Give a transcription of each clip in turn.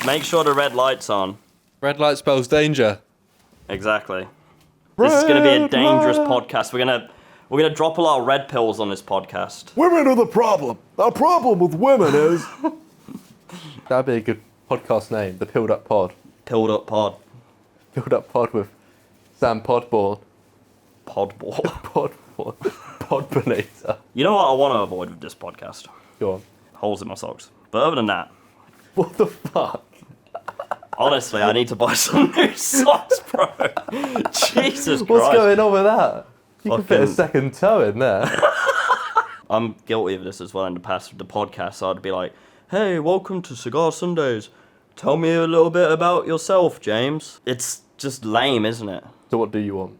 Make sure the red light's on. Red light spells danger. Exactly. This is going to be a dangerous podcast. We're gonna drop a lot of red pills on this podcast. Women are the problem. The problem with women is... That'd be a good podcast name, the Pilled Up Pod. Pilled up pod. Pilled Up Pod with Sam Podborne. Podball. Podbonator. You know what I want to avoid with this podcast? Go on. Holes in my socks. But other than that, What the fuck? honestly, I need to buy some new socks, bro. Jesus Christ. What's going on with that? You can fit a Fucking- second toe in there. I'm guilty of this as well in the past with the podcast. So I'd be like, hey, welcome to Cigar Sundays. Tell me a little bit about yourself, James. It's just lame, isn't it? So what do you want?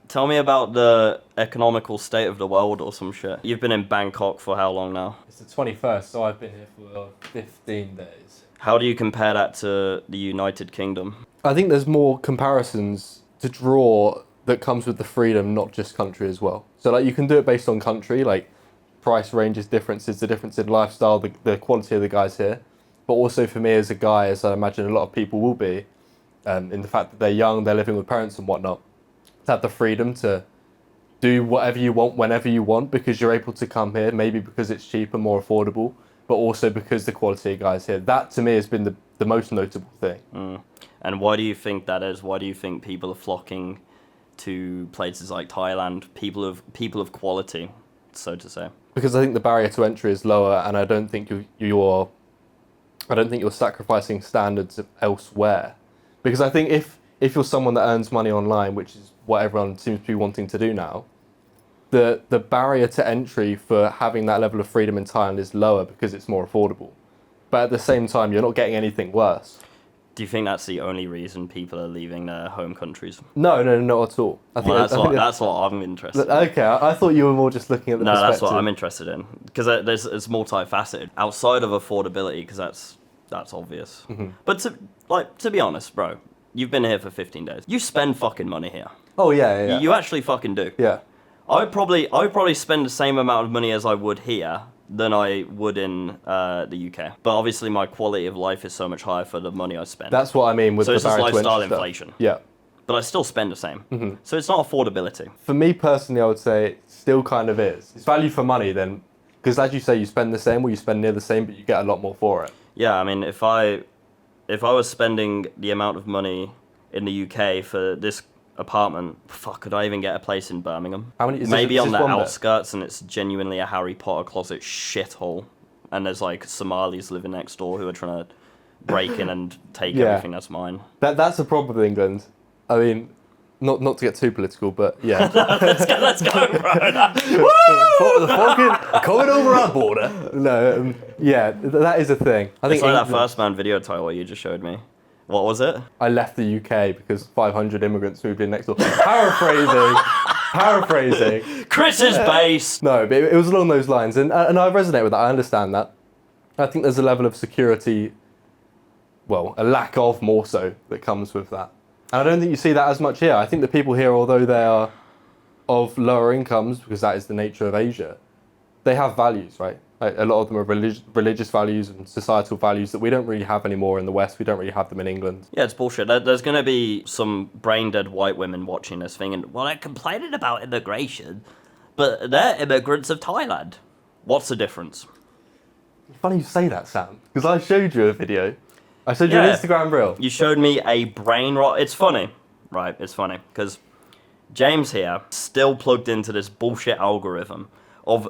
Tell me about the economical state of the world or some shit. You've been in Bangkok for how long now? It's the 21st, so I've been here for 15 days. How do you compare that to the United Kingdom? I think there's more comparisons to draw that comes with the freedom, not just country as well. So like you can do it based on country, like price ranges differences, the difference in lifestyle, the quality of the guys here. But also for me as a guy, as I imagine a lot of people will be, in the fact that they're young, they're living with parents and whatnot, to have the freedom to do whatever you want, whenever you want, because you're able to come here, maybe because it's cheaper, more affordable, but also because the quality of guys here. That to me has been the most notable thing. And why do you think that is? Why do you think people are flocking to places like Thailand, people of quality, so to say? Because I think the barrier to entry is lower, and I don't think you're sacrificing standards elsewhere. Because I think if you're someone that earns money online, which is what everyone seems to be wanting to do now, the barrier to entry for having that level of freedom in Thailand is lower because it's more affordable. But at the same time, you're not getting anything worse. Do you think that's the only reason people are leaving their home countries? No, not at all. I think That's what I'm interested in. Okay, I thought you were more just looking at the perspective. No, that's what I'm interested in. Because it's multifaceted. Outside of affordability, because that's obvious. Mm-hmm. But to be honest, bro, you've been here for 15 days. You spend fucking money here. Oh, yeah. You actually fucking do. Yeah. I would probably spend the same amount of money as I would here than I would in the UK. But obviously my quality of life is so much higher for the money I spend. That's what I mean with so the it's just barrier to lifestyle entry stuff. inflation. Yeah. But I still spend the same. So it's not affordability. For me personally, I would say it still kind of is. It's value for money then, because as you say, you spend the same or you spend near the same, but you get a lot more for it. Yeah, I mean, if I was spending the amount of money in the UK for this apartment, fuck, could I even get a place in Birmingham? How many? Maybe on the outskirts, and it's genuinely a Harry Potter closet shithole, and there's like Somalis living next door who are trying to break in and take everything that's mine. That's the problem with England. I mean, not to get too political, but yeah. let's go, bro. The fucking coming over our border. No, yeah, that is a thing. I think It's like that England- First Man video title you just showed me. What was it? I left the UK because 500 immigrants moved in next door. Paraphrasing. Chris is base. No, but it was along those lines, and I resonate with that. I understand that. I think there's a level of security, well, a lack of more so, that comes with that. And I don't think you see that as much here. I think the people here, although they are of lower incomes, because that is the nature of Asia, they have values, right? Like, a lot of them are religious values and societal values that we don't really have anymore in the West. We don't really have them in England. Yeah, it's bullshit. There's going to be some brain-dead white women watching this thing and, well, they're complaining about immigration, but they're immigrants of Thailand. What's the difference? Funny you say that, Sam, because I showed you a video. I showed you an Instagram reel. You showed me a brain rot. It's funny, right? It's funny, because James here still plugged into this bullshit algorithm of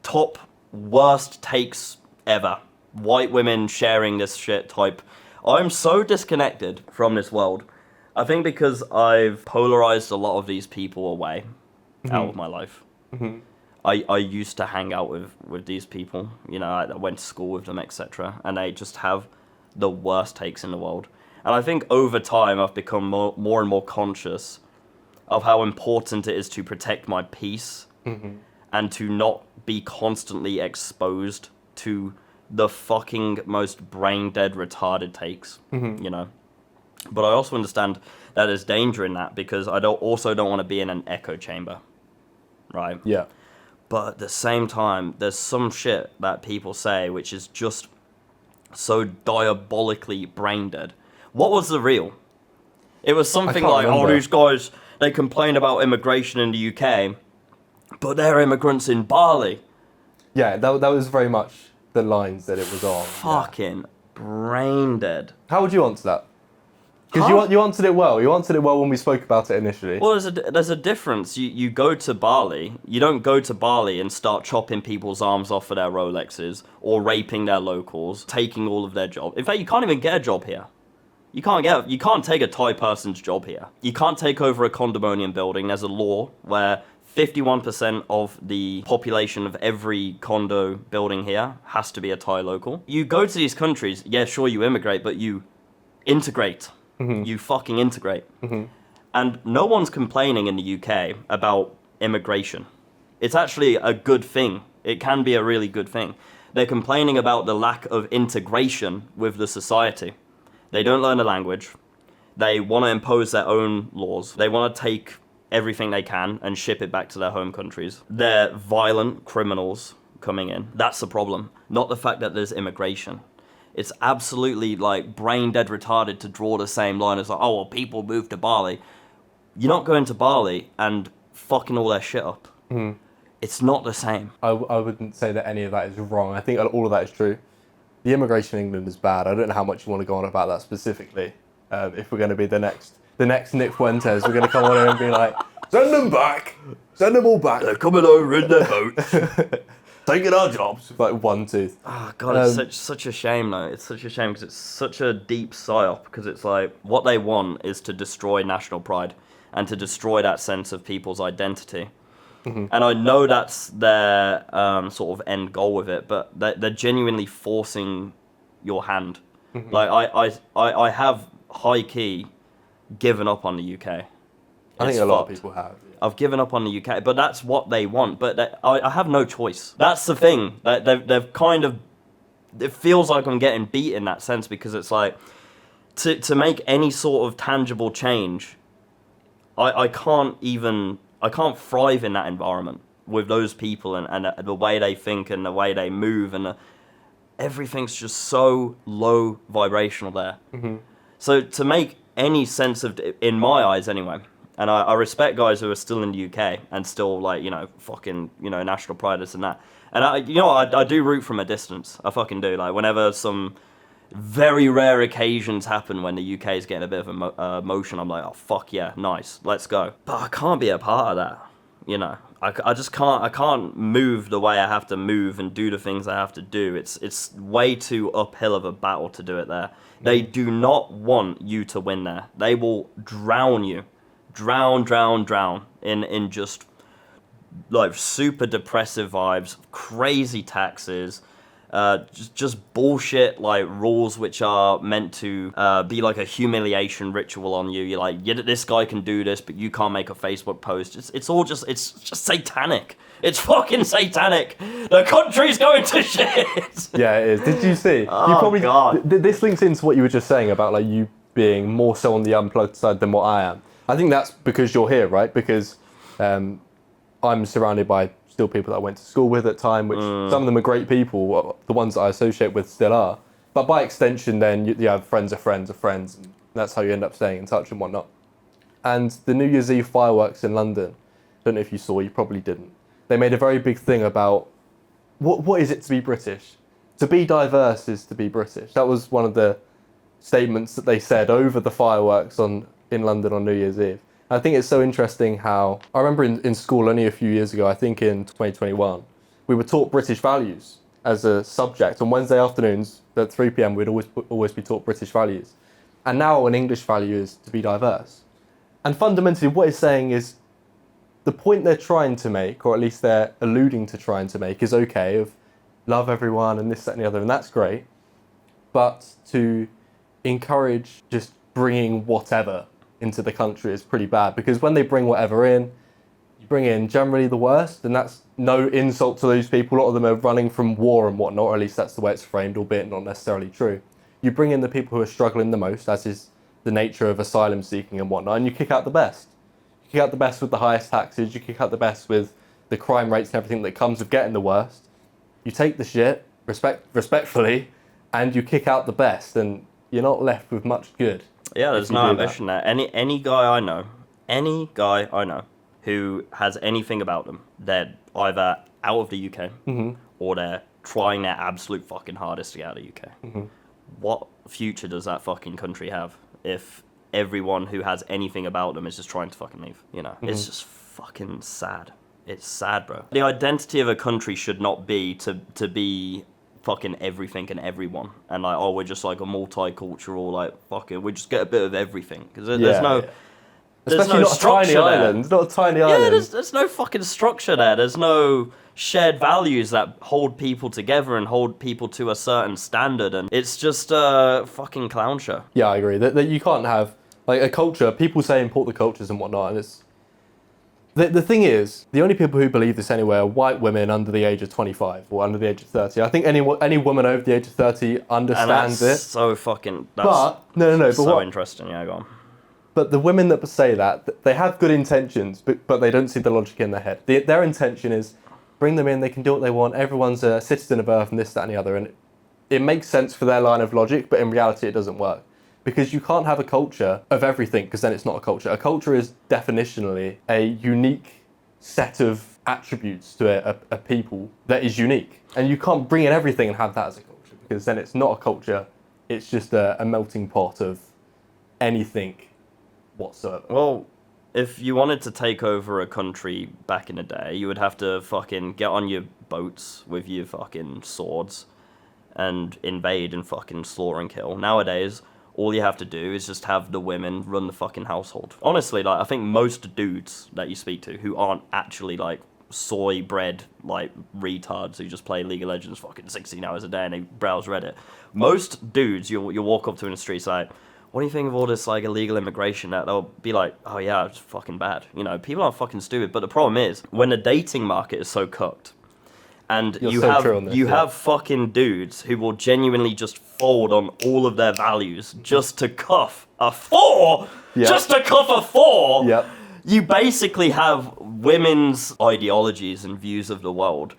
top worst takes ever. White women sharing this shit type. I'm so disconnected from this world. I think because I've polarized a lot of these people away out of my life. I used to hang out with these people. You know, I went to school with them, etc. And they just have the worst takes in the world. And I think over time I've become more and more conscious of how important it is to protect my peace and to not be constantly exposed to the fucking most brain-dead, retarded takes, you know? But I also understand that there's danger in that because I don't want to be in an echo chamber, right? Yeah. But at the same time, there's some shit that people say which is just so diabolically brain dead. What was the real? It was something can't like, remember. these guys, they complain about immigration in the UK, but they're immigrants in Bali. Yeah, that was very much the lines that it was on. Yeah. Fucking brain dead. How would you answer that? Because Huh? you answered it well. You answered it well when we spoke about it initially. Well, there's a difference. You go to Bali. You don't go to Bali and start chopping people's arms off for their Rolexes or raping their locals, taking all of their job. In fact, you can't even get a job here. You can't take a Thai person's job here. You can't take over a condominium building. There's a law where 51% of the population of every condo building here has to be a Thai local. You go to these countries, yeah, sure, you immigrate, but you integrate. You fucking integrate. And no one's complaining in the UK about immigration. It's actually a good thing. It can be a really good thing. They're complaining about the lack of integration with the society. They don't learn the language. They want to impose their own laws. They want to take everything they can and ship it back to their home countries. They're violent criminals coming in. That's the problem. Not the fact that there's immigration. It's absolutely like brain dead retarded to draw the same line as like, oh, well, people move to Bali. You're not going to Bali and fucking all their shit up. It's not the same. I wouldn't say that any of that is wrong. I think all of that is true. The immigration in England is bad. I don't know how much you want to go on about that specifically. If we're going to be the next Nick Fuentes, we're going to come on here and be like, Send them back. Send them all back. They're coming over in their boats. Taking our jobs. like one tooth. Oh god, it's such a shame though. It's such a shame because it's such a deep psyop. Because it's like what they want is to destroy national pride and to destroy that sense of people's identity. And I know that's their sort of end goal with it, but they're genuinely forcing your hand. Like I have high key given up on the UK. I think It's a lot fucked. of people have. I've given up on the UK, but that's what they want. But I have no choice. That's the thing. They've kind of. It feels like I'm getting beat in that sense because it's like to make any sort of tangible change. I can't thrive in that environment with those people and the way they think and the way they move and everything's just so low vibrational there. So to make any sense of, in my eyes anyway, and I respect guys who are still in the UK and still like, fucking, national pride, this and that. And I do root from a distance. I fucking do. Like whenever some very rare occasions happen when the UK is getting a bit of a motion, I'm like, oh fuck yeah, nice, let's go. But I can't be a part of that, I just can't. I can't move the way I have to move and do the things I have to do. It's way too uphill of a battle to do it there. They do not want you to win there. They will drown you, drown in just like super depressive vibes, crazy taxes. Just bullshit like rules which are meant to be like a humiliation ritual on you. You're like, yeah, this guy can do this, but you can't make a Facebook post. It's just satanic. It's fucking satanic. The country's going to shit. Yeah, it is. Did you see? Oh, God. This links into what you were just saying about like you being more so on the unplugged side than what I am. I think that's because you're here, right? Because I'm surrounded by still people that I went to school with at the time, which some of them are great people, the ones that I associate with still are. But by extension, then you have friends of friends of friends, and that's how you end up staying in touch and whatnot. And the New Year's Eve fireworks in London, I don't know if you saw, you probably didn't. They made a very big thing about what is it to be British? To be diverse is to be British. That was one of the statements that they said over the fireworks in London on New Year's Eve. I think it's so interesting how, I remember in school only a few years ago, I think in 2021, we were taught British values as a subject. On Wednesday afternoons at 3 p.m, we'd always be taught British values. And now an English value is to be diverse. And fundamentally what it's saying is the point they're trying to make, or at least they're alluding to trying to make, is okay, of love everyone and this, that and the other, and that's great. But to encourage just bringing whatever into the country is pretty bad, because when they bring whatever in, you bring in generally the worst, and that's no insult to those people. A lot of them are running from war and whatnot, or at least that's the way it's framed, albeit not necessarily true. You bring in the people who are struggling the most, as is the nature of asylum seeking and whatnot, and you kick out the best. You kick out the best with the highest taxes, you kick out the best with the crime rates and everything that comes with getting the worst. You take the shit, respectfully, and you kick out the best, and you're not left with much good. Yeah, there's if you no do that. ambition there. Any guy I know who has anything about them, they're either out of the UK or they're trying their absolute fucking hardest to get out of the UK. What future does that fucking country have if everyone who has anything about them is just trying to fucking leave? You know, it's just fucking sad. It's sad, bro. The identity of a country should not be to be fucking everything and everyone, and like, oh, we're just like a multicultural, like, fuck it, we just get a bit of everything, because there's no Especially no not a tiny structure there. island. Not a tiny Yeah, island. there's no fucking structure there. There's no shared values that hold people together and hold people to a certain standard, and it's just a fucking clown show. Yeah, I agree. That you can't have like a culture. People say import the cultures and whatnot, and it's the thing is, the only people who believe this anyway are white women under the age of 25 or under the age of 30. I think any woman over the age of 30 understands And that's it. so fucking. That's But no. But so what? interesting. Yeah, go on. But the women that say that, they have good intentions, but they don't see the logic in their head. Their intention is, bring them in, they can do what they want, everyone's a citizen of Earth and this, that and the other. And it makes sense for their line of logic, but in reality it doesn't work. Because you can't have a culture of everything, because then it's not a culture. A culture is definitionally a unique set of attributes to a people that is unique. And you can't bring in everything and have that as a culture, because then it's not a culture, it's just a melting pot of anything whatsoever. Well, if you wanted to take over a country back in the day, you would have to fucking get on your boats with your fucking swords and invade and fucking slaughter and kill. Nowadays, all you have to do is just have the women run the fucking household. Honestly, like, I think most dudes that you speak to who aren't actually, like, soy-bred, like, retards who just play League of Legends fucking 16 hours a day and they browse Reddit, most dudes you'll walk up to in the streets like, what do you think of all this, like, illegal immigration? That they'll be like, oh yeah, it's fucking bad. You know, people aren't fucking stupid. But the problem is, when the dating market is so cooked, and you have fucking dudes who will genuinely just fold on all of their values just to cuff a 4! Yep. Just to cuff a 4! Yep. You basically have women's ideologies and views of the world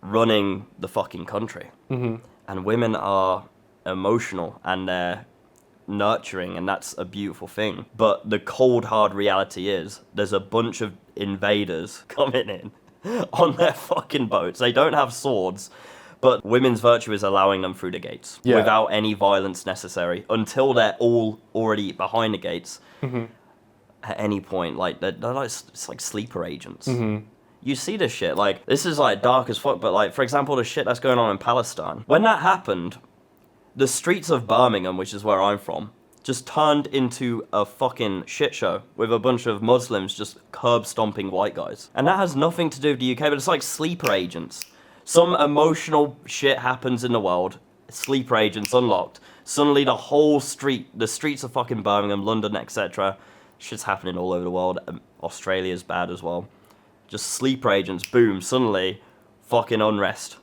running the fucking country. And women are emotional and they're nurturing, and that's a beautiful thing. But the cold hard reality is there's a bunch of invaders coming in on their fucking boats. They don't have swords, but women's virtue is allowing them through the gates without any violence necessary until they're all already behind the gates. At any point, like, they're like, it's like sleeper agents. You see this shit, like, this is like dark as fuck, but like, for example, the shit that's going on in Palestine, when that happened, the streets of Birmingham, which is where I'm from, just turned into a fucking shit show with a bunch of Muslims just curb stomping white guys. And that has nothing to do with the UK, but it's like sleeper agents. Some emotional shit happens in the world, sleeper agents unlocked. Suddenly the whole street, the streets of fucking Birmingham, London, etc., shit's happening all over the world. Australia's bad as well. Just sleeper agents, boom, suddenly fucking unrest.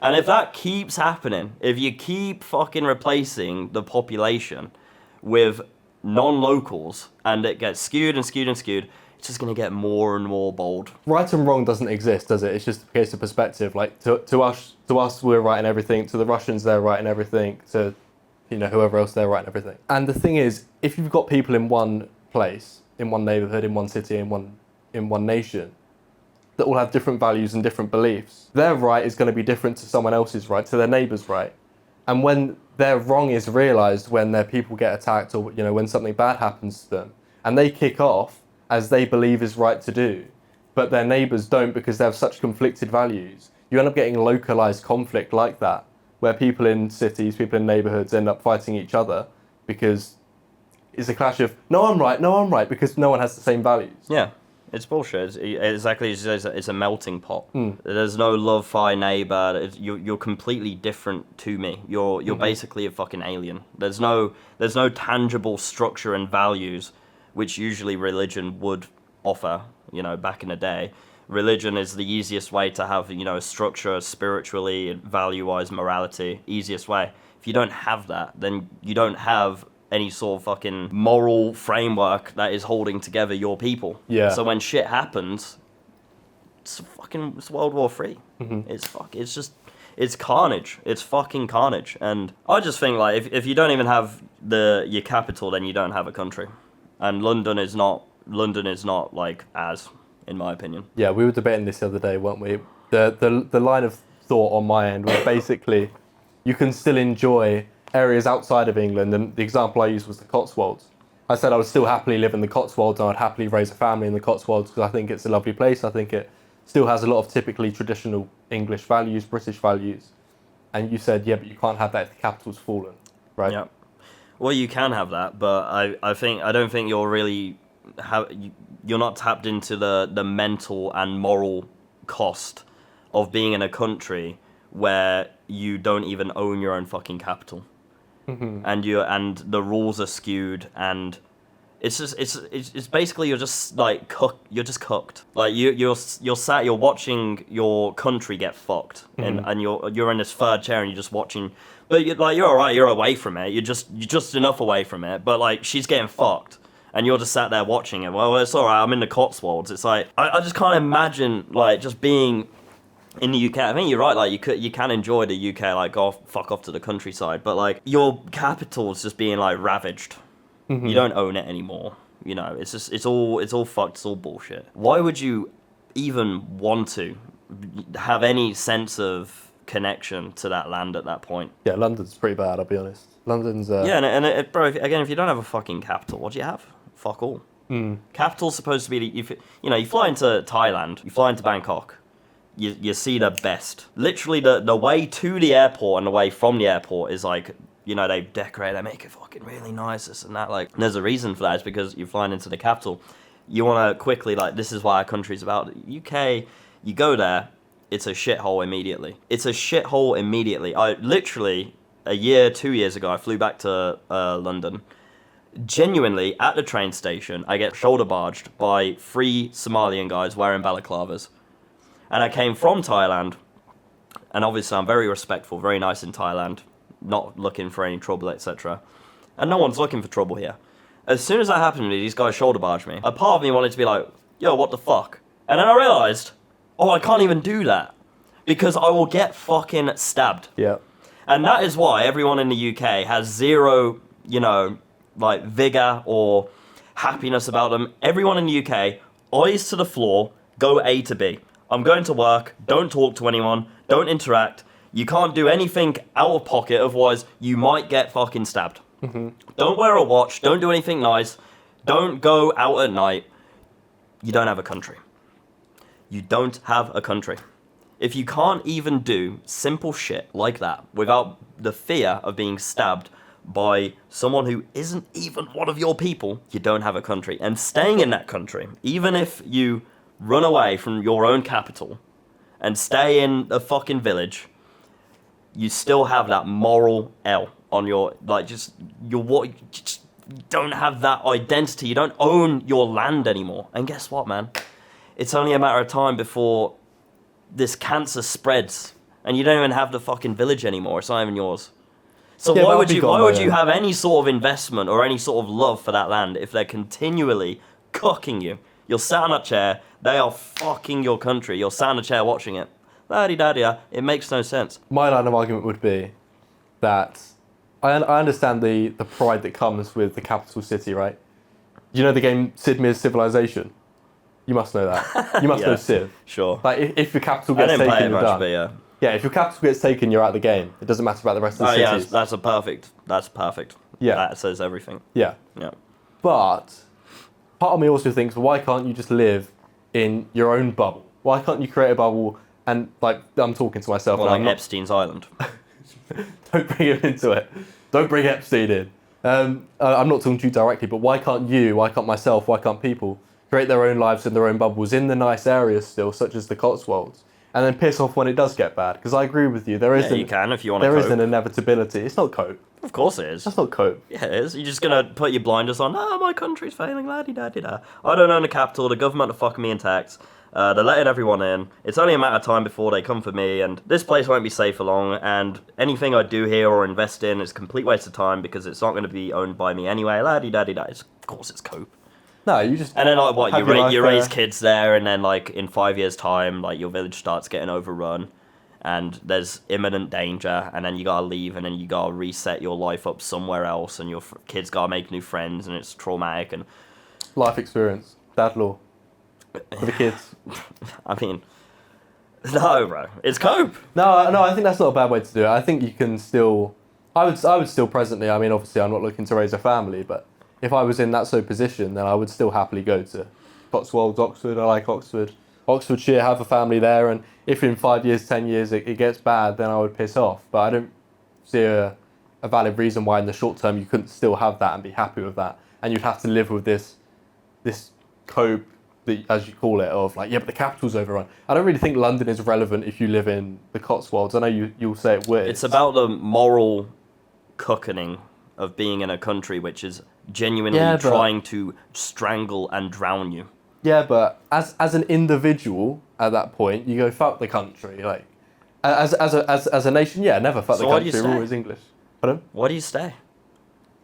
And if that keeps happening, if you keep fucking replacing the population with non-locals and it gets skewed and skewed and skewed, it's just going to get more and more bold. Right and wrong doesn't exist, does it? It's just a case of perspective. Like, to us, we're right in everything. To the Russians, they're right in everything. To, you know, whoever else, they're right in everything. And the thing is, if you've got people in one place, in one neighborhood, in one city, in one nation, that all have different values and different beliefs, their right is going to be different to someone else's right, to their neighbour's right. And when their wrong is realised, when their people get attacked, or, you know, when something bad happens to them, and they kick off as they believe is right to do, but their neighbours don't because they have such conflicted values, you end up getting localised conflict like that, where people in cities, people in neighbourhoods end up fighting each other because it's a clash of, no, I'm right, because no one has the same values. Yeah. It's bullshit. Exactly as you say, it's a melting pot. There's no love for neighbour. You're completely different to me. You're basically a fucking alien. There's no tangible structure and values, which usually religion would offer. You know, back in the day, religion is the easiest way to have, you know, a structure spiritually, value-wise, morality. Easiest way. If you don't have that, then you don't have any sort of fucking moral framework that is holding together your people. Yeah. So when shit happens, it's World War III. It's just it's carnage. It's fucking carnage. And I just think like if you don't even have your capital, then you don't have a country. And London is not like in my opinion. Yeah, we were debating this the other day, weren't we? The line of thought on my end was basically you can still enjoy areas outside of England, and the example I used was the Cotswolds. I said I would still happily live in the Cotswolds and I'd happily raise a family in the Cotswolds because I think it's a lovely place. I think it still has a lot of typically traditional English values, British values. And you said, yeah, but you can't have that if the capital's fallen, right? Yeah. Well, you can have that, but I don't think you're really you're not tapped into the mental and moral cost of being in a country where you don't even own your own fucking capital. Mm-hmm. And the rules are skewed, and it's basically you're just cooked. Like you're sat, you're watching your country get fucked, mm-hmm. and you're in this third chair and you're just watching. But you're alright, you're away from it. You're just enough away from it. But like she's getting fucked, and you're just sat there watching it. Well, it's alright. I'm in the Cotswolds. It's like I just can't imagine like just being in the UK. I think you're right. Like you can enjoy the UK. Like go fuck off to the countryside. But like your capital's just being like ravaged. Mm-hmm. You don't own it anymore. You know, it's all fucked. It's all bullshit. Why would you even want to have any sense of connection to that land at that point? Yeah, London's pretty bad, I'll be honest. London's yeah, and bro, again, if you don't have a fucking capital, what do you have? Fuck all. Capital's supposed to be you fly into Thailand, you fly into Bangkok, you see the best. Literally the way to the airport and the way from the airport is like, they decorate, they make it fucking really nice, this and that. Like, there's a reason for that. It's because you're flying into the capital. You want to quickly, like, this is what our country's about. UK, you go there, it's a shithole immediately. It's a shithole immediately. I literally, 2 years ago, I flew back to London. Genuinely, at the train station, I get shoulder barged by 3 Somalian guys wearing balaclavas. And I came from Thailand, and obviously I'm very respectful, very nice in Thailand, not looking for any trouble, etc. And no one's looking for trouble here. As soon as that happened to me, these guys shoulder barged me. A part of me wanted to be like, yo, what the fuck? And then I realised, I can't even do that. Because I will get fucking stabbed. Yeah. And that is why everyone in the UK has zero, vigour or happiness about them. Everyone in the UK, eyes to the floor, go A to B. I'm going to work, don't talk to anyone, don't interact. You can't do anything out of pocket, otherwise you might get fucking stabbed. Mm-hmm. Don't wear a watch, don't do anything nice, don't go out at night. You don't have a country. You don't have a country. If you can't even do simple shit like that without the fear of being stabbed by someone who isn't even one of your people, you don't have a country. And staying in that country, even if you run away from your own capital and stay in a fucking village, you still have that moral L on you just don't have that identity. You don't own your land anymore. And guess what, man? It's only a matter of time before this cancer spreads and you don't even have the fucking village anymore. It's not even yours. So yeah, why would you have any sort of investment or any sort of love for that land if they're continually cooking you? You're sat on that chair, they are fucking your country. You're sat on a chair watching it. La-di-da-di-da. It makes no sense. My line of argument would be that I understand the pride that comes with the capital city, right? You know the game Sid Meier's Civilization? You must know that. You must know Civ. Sure. Like, if your capital gets taken, play it you're much, done. but yeah. Yeah, if your capital gets taken, you're out of the game. It doesn't matter about the rest of the cities. Yeah, that's perfect. Yeah. That says everything. Yeah. Yeah. But part of me also thinks, why can't you just live in your own bubble? Why can't you create a bubble and, like, I'm talking to myself. Well, and like I'm not, Epstein's Island. Don't bring him into it. Don't bring Epstein in. I'm not talking to you directly, but why can't myself, why can't people create their own lives in their own bubbles in the nice areas still, such as the Cotswolds, and then piss off when it does get bad? Because I agree with you. You can if you want to cope. There is an inevitability. It's not cope. Of course it is. That's not cope. Yeah, it is. You're just going to put your blinders on. My country's failing, la-di-da-di-da. I don't own the capital. The government are fucking me in tax. They're letting everyone in. It's only a matter of time before they come for me, and this place won't be safe for long, and anything I do here or invest in is a complete waste of time because it's not going to be owned by me anyway. La-di-da-di-da. Of course it's cope. No, you just... And then, like, what, you raise kids there, and then, like, in 5 years' time, like, your village starts getting overrun, and there's imminent danger, and then you gotta leave, and then you gotta reset your life up somewhere else, and your kids gotta make new friends, and it's traumatic. And Life experience, dad law for the kids. I mean, no, bro, it's cope. No, I think that's not a bad way to do it. I think you can still. I would still presently. I mean, obviously, I'm not looking to raise a family, but if I was in that sort of position, then I would still happily go to Cotswolds, Oxford. I like Oxford. Oxfordshire, have a family there, and if in 5 years, 10 years it gets bad, then I would piss off. But I don't see a valid reason why in the short term you couldn't still have that and be happy with that, and you'd have to live with this cope, that, as you call it, of like, yeah, but the capital's overrun. I don't really think London is relevant if you live in the Cotswolds. I know you'll say it weird. It's about the moral cookening of being in a country which is genuinely trying to strangle and drown you. Yeah, but as an individual at that point, you go fuck the country. Like, as a nation, yeah, never fuck the country. We're always English. Pardon? Why do you stay?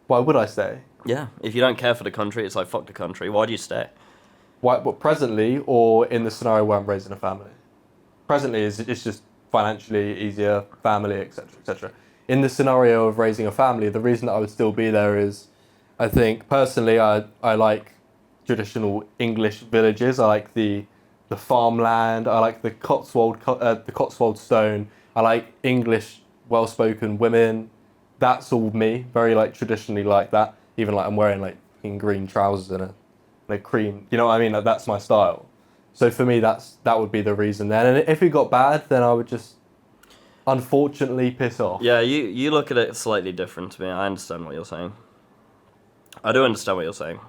Why would I stay? Yeah, if you don't care for the country, it's like fuck the country. Why do you stay? Why? What, presently, or in the scenario where I'm raising a family? Presently, it's just financially easier, family, etc., etc. In the scenario of raising a family, the reason that I would still be there is, I think personally, I like traditional English villages. I like the farmland. I like the Cotswold stone. I like English well-spoken women. That's all me. Very like traditionally like that. Even like I'm wearing like green trousers and a cream. You know what I mean? Like, that's my style. So for me, that would be the reason then. And if it got bad, then I would just unfortunately piss off. Yeah, you look at it slightly different to me. I understand what you're saying. I do understand what you're saying.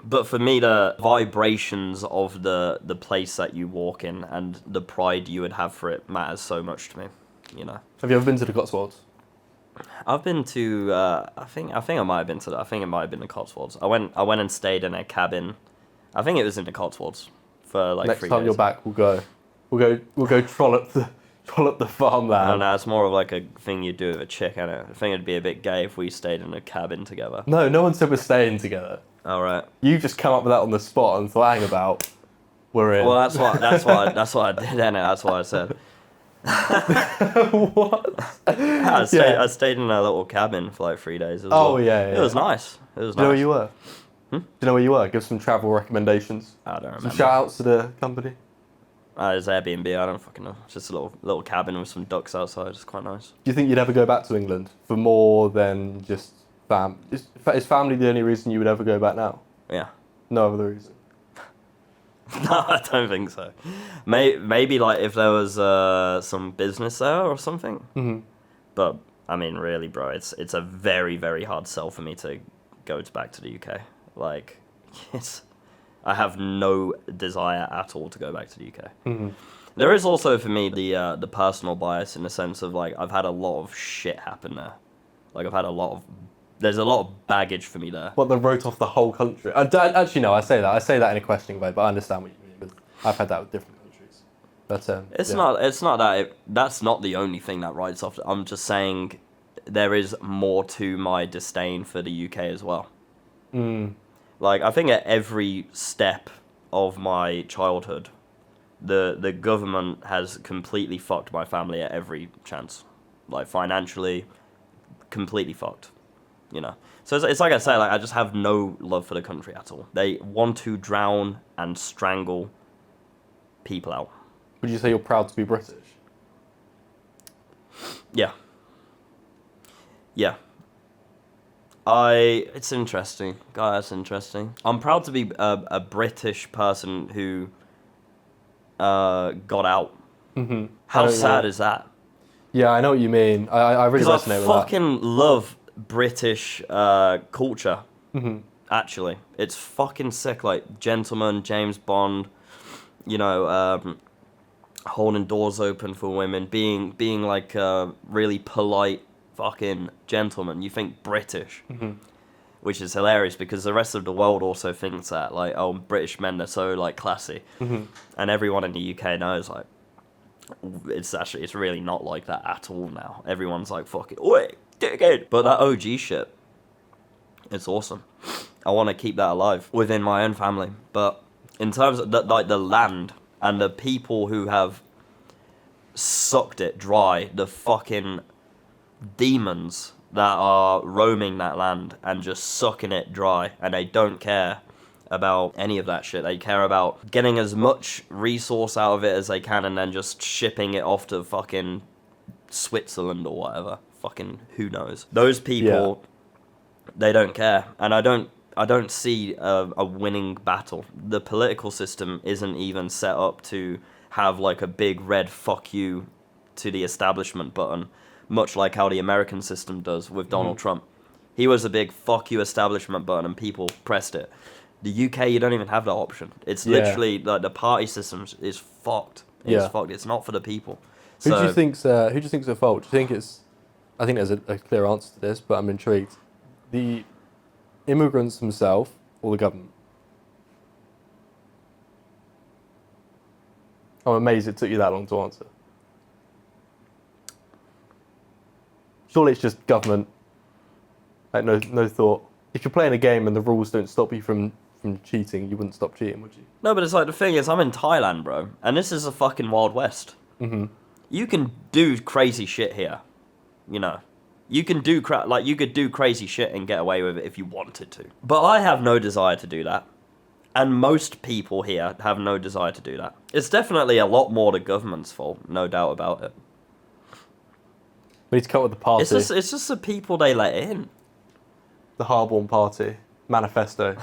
But for me, the vibrations of the place that you walk in and the pride you would have for it matters so much to me, you know. Have you ever been to the Cotswolds? I've been to I think I might have been to I think it might have been the Cotswolds. I went and stayed in a cabin. I think it was in the Cotswolds for like 3 days. Next time you're back, we'll go trollop the farmland. No, it's more of like a thing you do with a chick, and I think it'd be a bit gay if we stayed in a cabin together. No one said we're staying together. All right. You just come up with that on the spot and thought, hang about, we're in. Well, that's what I did, innit? That's what I said. What? I stayed in a little cabin for like 3 days. It was nice. It was nice. Do you know where you were? Do you know where you were? Give some travel recommendations. I don't remember. Some shout outs to the company. It's Airbnb. I don't fucking know. It's just a little cabin with some ducks outside. It's quite nice. Do you think you'd ever go back to England for more than just fam? Is family the only reason you would ever go back now? Yeah. No other reason. No, I don't think so. Maybe like if there was some business there or something. Mm-hmm. But I mean, really, bro, it's a very, very hard sell for me to go back to the UK. Like, I have no desire at all to go back to the UK. Mm-hmm. There is also for me the personal bias in the sense of like I've had a lot of shit happen there. Like there's a lot of baggage for me there. What, they wrote off the whole country? Actually, no, I say that in a questioning way, but I understand what you mean. Because I've had that with different countries. But it's not that that's not the only thing that writes off. I'm just saying there is more to my disdain for the UK as well. Mm. Like I think at every step of my childhood, the government has completely fucked my family at every chance. Like financially, completely fucked. You know, so it's like I say, like I just have no love for the country at all. They want to drown and strangle people out. Would you say you're proud to be British? Yeah. It's interesting. God, that's interesting. I'm proud to be a British person who got out. Mm-hmm. How sad is that? Yeah, I know what you mean. I really resonate with that. I fucking love British culture. Mm-hmm. Actually, it's fucking sick. Like gentlemen, James Bond, you know, holding doors open for women, being like really polite fucking gentleman. You think British, which is hilarious because the rest of the world also thinks that. Like, oh, British men are so like classy, and everyone in the UK knows like it's really not like that at all now. Everyone's like fucking oi. But that OG shit, it's awesome. I want to keep that alive within my own family. But in terms of the land and the people who have sucked it dry. The fucking demons that are roaming that land and just sucking it dry, and they don't care about any of that shit. They care about getting as much resource out of it as they can and then just shipping it off to fucking Switzerland or whatever. Fucking who knows. Those people, they don't care, and I don't see a winning battle. The political system isn't even set up to have like a big red fuck you to the establishment button, much like how the American system does with Donald Trump. He was a big fuck you establishment button and people pressed it. The UK, you don't even have that option. It's literally like the party system is fucked. It's fucked. It's not for the people. Who do you think's at fault? Do you think it's? I think there's a clear answer to this, but I'm intrigued. The immigrants themselves or the government? I'm amazed it took you that long to answer. Surely it's just government. Like no thought. If you're playing a game and the rules don't stop you from cheating, you wouldn't stop cheating, would you? No, but it's like the thing is, I'm in Thailand, bro, and this is a fucking Wild West. Mm-hmm. You can do crazy shit here, you know. You can do you could do crazy shit and get away with it if you wanted to. But I have no desire to do that. And most people here have no desire to do that. It's definitely a lot more the government's fault, no doubt about it. We need to come up with the party. It's just the people they let in. The Harborne party manifesto.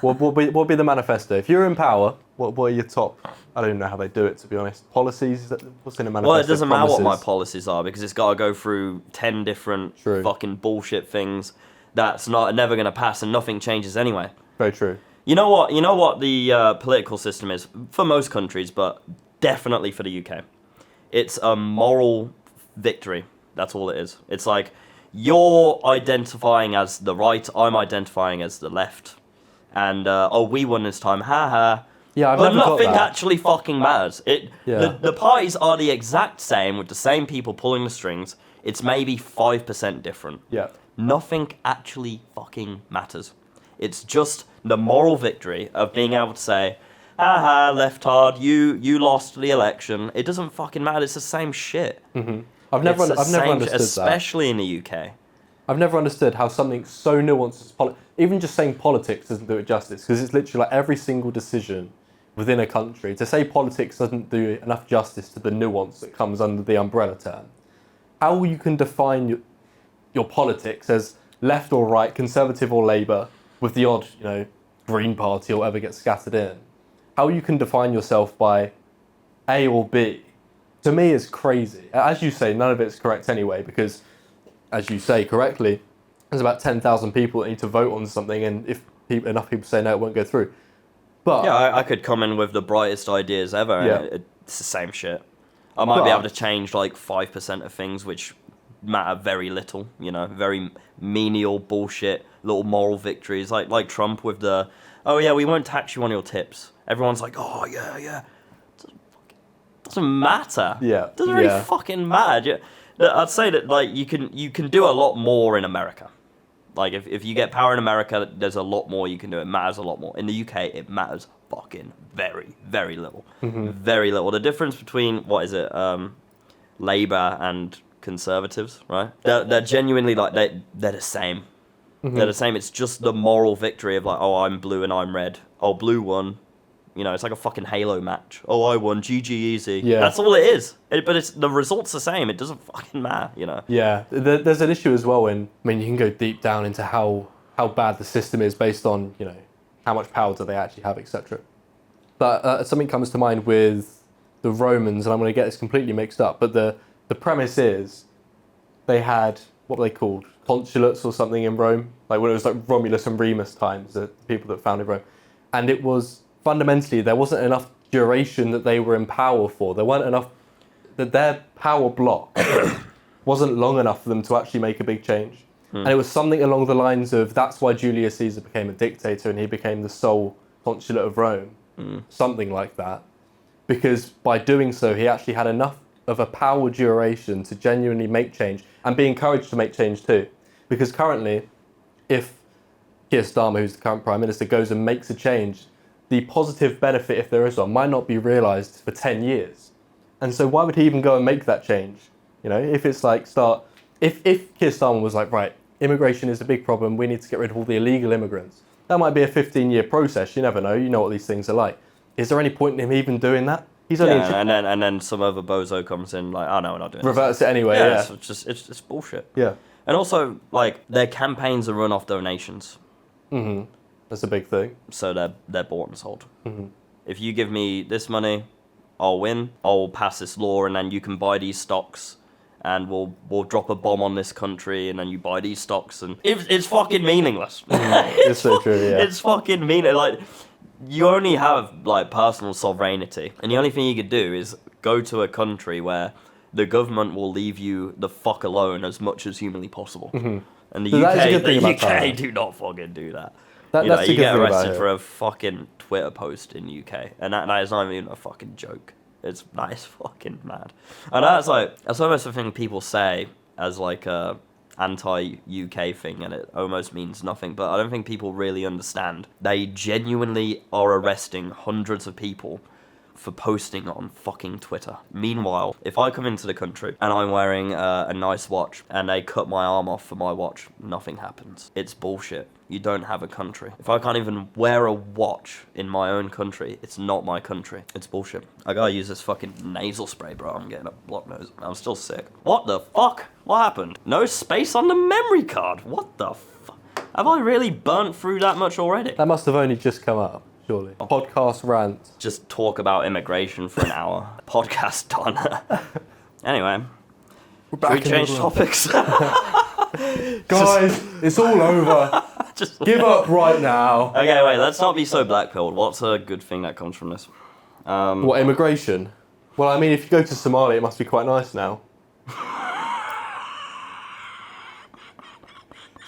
what would be the manifesto? If you're in power, what are your top? I don't even know how they do it, to be honest. Policies? What's in a manifesto? Well, it doesn't matter what my Promises? policies are because it's got to go through 10 different True. fucking bullshit things that's never going to pass and nothing changes anyway. Very true. You know what the political system is for most countries, but definitely for the UK. It's a moral victory. That's all it is. It's like you're identifying as the right, I'm identifying as the left. And, we won this time, haha. Yeah, I've but never got nothing that. actually fucking matters. The parties are the exact same with the same people pulling the strings. It's maybe 5% different. Yeah. Nothing actually fucking matters. It's just the moral victory of being able to say, haha, leftard, you lost the election. It doesn't fucking matter. It's the same shit. Mm-hmm. I've never understood especially in the UK. I've never understood how something so nuanced as even just saying politics doesn't do it justice, because it's literally like every single decision within a country. To say politics doesn't do enough justice to the nuance that comes under the umbrella term. How you can define your politics as left or right, conservative or Labour, with the odd, Green Party or whatever gets scattered in. How you can define yourself by A or B, to me is crazy. As you say, none of it's correct anyway, because, as you say correctly, there's about 10,000 people that need to vote on something, and if enough people say no, it won't go through. But yeah, I could come in with the brightest ideas ever, and it's the same shit. I might be able to change like 5% of things which matter very little, very menial bullshit, little moral victories, like Trump with the, oh yeah, we won't tax you on your tips. Everyone's like, oh yeah. Doesn't matter. Yeah. Doesn't really fucking matter. I'd say that like you can do a lot more in America. Like if you get power in America, there's a lot more you can do. It matters a lot more. In the UK, it matters fucking very, very little. Mm-hmm. Very little. The difference between Labour and Conservatives, right? They're genuinely like they're the same. Mm-hmm. They're the same. It's just the moral victory of like, oh, I'm blue and I'm red. Oh, blue won. It's like a fucking Halo match. Oh, I won. GG easy. Yeah. That's all it is. But the result's the same. It doesn't fucking matter, Yeah, there's an issue as well you can go deep down into how bad the system is based on, how much power do they actually have, etc. But something comes to mind with the Romans, and I'm going to get this completely mixed up, but the premise is they had, what were they called? Consulates or something in Rome? Like when it was like Romulus and Remus times, the people that founded Rome. And it was, fundamentally, there wasn't enough duration that they were in power for. There weren't enough, that their power block wasn't long enough for them to actually make a big change. And it was something along the lines of, that's why Julius Caesar became a dictator and he became the sole consulate of Rome. Something like that. Because by doing so, he actually had enough of a power duration to genuinely make change and be encouraged to make change too. Because currently, if Keir Starmer, who's the current Prime Minister, goes and makes a change, the positive benefit, if there is one, might not be realised for 10 years. And so why would he even go and make that change? You know, if it's like if Keir Starmer was like, right, immigration is a big problem, we need to get rid of all the illegal immigrants. That might be a 15-year process. You never know. You know what these things are like. Is there any point in him even doing that? He's only and then some other bozo comes in like, oh no, we're not doing reverts it anyway. Yeah. It's bullshit. Yeah. And also, like, their campaigns are run off donations. Mm-hmm. That's a big thing. So they're bought and sold. Mm-hmm. If you give me this money, I'll win. I'll pass this law, and then you can buy these stocks, and we'll drop a bomb on this country, and then you buy these stocks, and it's fucking meaningless. It's so true. Yeah. It's fucking meaningless. Like, you only have like personal sovereignty, and the only thing you could do is go to a country where the government will leave you the fuck alone as much as humanly possible. Mm-hmm. And So that is a good thing the about China. UK do not fucking do that. That's You a good get thing about arrested it. for a fucking Twitter post in UK, and that is not even a fucking joke. That is fucking mad. And that's almost the thing people say as like a anti-UK thing, and it almost means nothing. But I don't think people really understand. They genuinely are arresting hundreds of people for posting on fucking Twitter. Meanwhile, if I come into the country and I'm wearing a nice watch and they cut my arm off for my watch, nothing happens. It's bullshit. You don't have a country. If I can't even wear a watch in my own country, it's not my country. It's bullshit. I gotta use this fucking nasal spray, bro. I'm getting a blocked nose. I'm still sick. What the fuck? What happened? No space on the memory card. What the fuck? Have I really burnt through that much already? That must have only just come up, surely. Podcast rant. Just talk about immigration for an hour. Podcast done. Anyway, We're should we back in change the- topics? Guys, it's all over. Just Give up right now. Okay, wait. Let's not be so black-pilled. What's a good thing that comes from this? What, immigration? Well, I mean, if you go to Somalia, it must be quite nice now.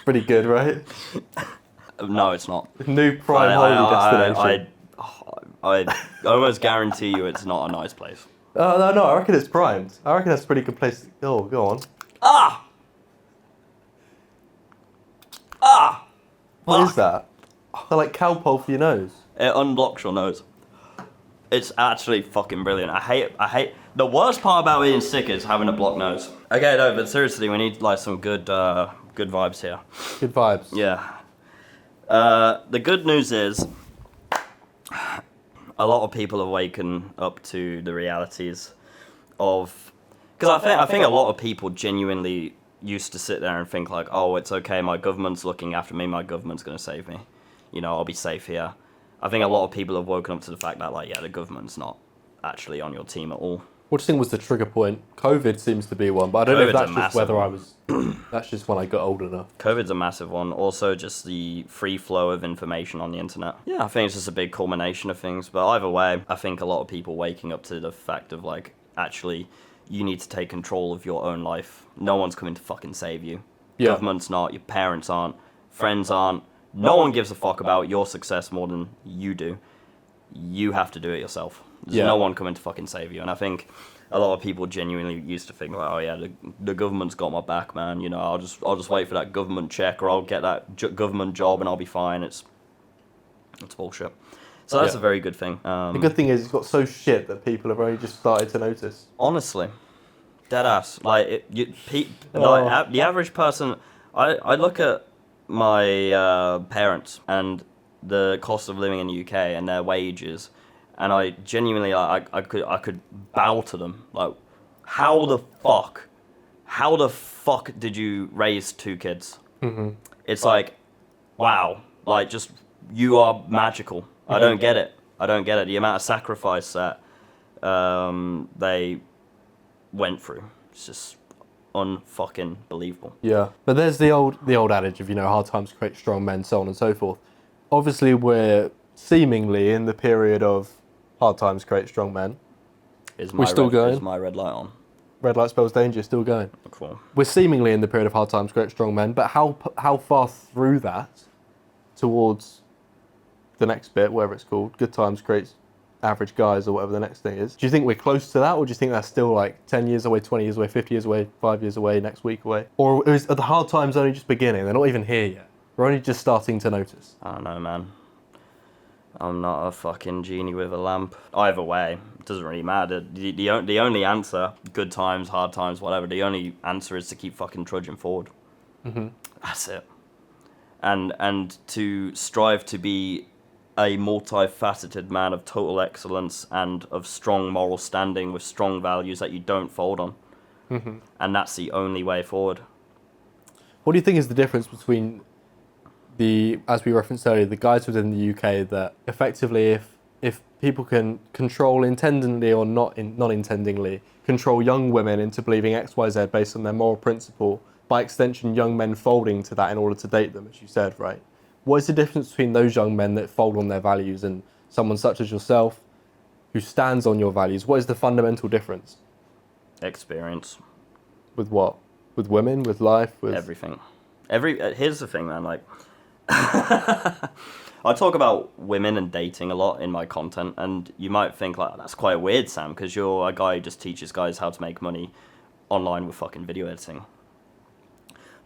Pretty good, right? No, it's not. New prime holiday destination. I almost guarantee you it's not a nice place. No, I reckon it's primed. I reckon that's a pretty good place. Oh, go on. Ah! What Fuck. is that? They're like cowpole for your nose. It unblocks your nose. It's actually fucking brilliant. I hate. The worst part about being sick is having a blocked nose. Okay, no, but seriously, we need like some good vibes here. Good vibes. Yeah. The good news is, a lot of people have waken up to the realities of, because I think a lot of people genuinely used to sit there and think like, oh, it's okay, my government's looking after me, my government's gonna save me, you know, I'll be safe here. I think a lot of people have woken up to the fact that like, yeah, the government's not actually on your team at all. What do you think was the trigger point? COVID seems to be one, but I don't know if COVID's that's a just massive whether I one. was. That's just when I got old enough. COVID's a massive one. Also, just the free flow of information on the internet. Yeah, I think it's just a big culmination of things. But either way, I think a lot of people waking up to the fact of like, actually, you need to take control of your own life. No one's coming to fucking save you. Yeah. Government's not. Your parents aren't. Friends aren't. No one gives a fuck about your success more than you do. You have to do it yourself. There's Yeah. no one coming to fucking save you. And I think a lot of people genuinely used to think like, oh yeah, the government's got my back, man. You know, I'll just wait for that government check, or I'll get that government job and I'll be fine. It's bullshit. So that's Yeah. a very good thing. The good thing is it's got so shit that people have only just started to notice. Honestly, dead ass. Like the average person. I look at my parents and the cost of living in the UK and their wages, and I genuinely I could bow to them. Like, how the fuck did you raise 2 kids? Mm-hmm. It's like, wow, like just you are magical. I don't get it. The amount of sacrifice that they went through. It's just unfucking believable. Yeah, but there's the old adage of, you know, hard times create strong men, so on and so forth. Obviously, we're seemingly in the period of hard times create strong men. We're still going. Is my red light on? Red light spells danger, still going. Cool. We're seemingly in the period of hard times create strong men, but how far through that towards the next bit, whatever it's called, good times creates average guys, or whatever the next thing is. Do you think we're close to that, or do you think that's still like 10 years away, 20 years away, 50 years away, 5 years away, next week away? Or are the hard times only just beginning? They're not even here yet. We're only just starting to notice. I don't know, man. I'm not a fucking genie with a lamp. Either way, it doesn't really matter. The only answer, good times, hard times, whatever, the only answer is to keep fucking trudging forward. Mm-hmm. That's it. And to strive to be a multifaceted man of total excellence and of strong moral standing with strong values that you don't fold on. Mm-hmm. And that's the only way forward. What do you think is the difference between as we referenced earlier, the guys within the UK that effectively, if people can control intendingly or non-intendingly, control young women into believing X, Y, Z based on their moral principle, by extension, young men folding to that in order to date them, as you said, right? What is the difference between those young men that fold on their values and someone such as yourself who stands on your values? What is the fundamental difference? Experience. With what? With women? With life? With everything. Here's the thing, man. Like, I talk about women and dating a lot in my content, and you might think like that's quite weird, Sam, because you're a guy who just teaches guys how to make money online with fucking video editing.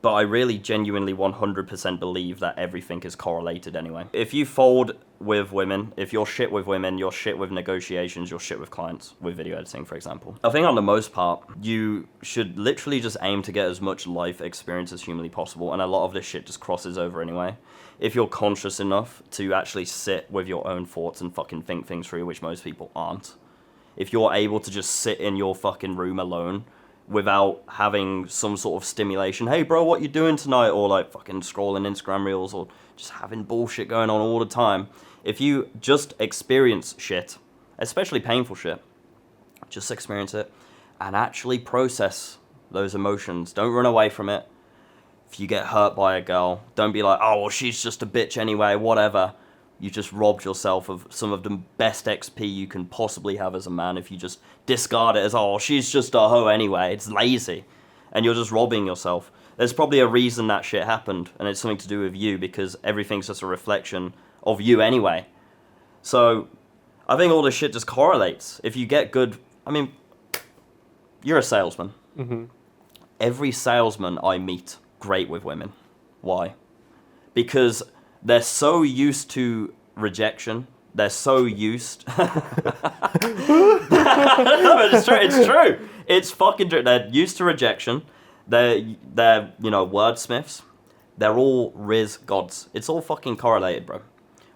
But I really genuinely 100% believe that everything is correlated anyway. If you fold with women, if you're shit with women, you're shit with negotiations, you're shit with clients, with video editing, for example. I think on the most part, you should literally just aim to get as much life experience as humanly possible, and a lot of this shit just crosses over anyway. If you're conscious enough to actually sit with your own thoughts and fucking think things through, which most people aren't. If you're able to just sit in your fucking room alone, without having some sort of stimulation. Hey, bro, what you doing tonight? Or like fucking scrolling Instagram reels or just having bullshit going on all the time. If you just experience shit, especially painful shit, just experience it and actually process those emotions. Don't run away from it. If you get hurt by a girl, don't be like, oh, well, she's just a bitch anyway, whatever. You just robbed yourself of some of the best XP you can possibly have as a man if you just discard it as, oh, she's just a hoe anyway. It's lazy. And you're just robbing yourself. There's probably a reason that shit happened, and it's something to do with you because everything's just a reflection of you anyway. So I think all this shit just correlates. If you get good, I mean, you're a salesman. Mm-hmm. Every salesman I meet, great with women. Why? Because they're so used to rejection. They're so used. No, but it's true. It's true. It's fucking true. They're used to rejection. They're wordsmiths. They're all Riz gods. It's all fucking correlated, bro.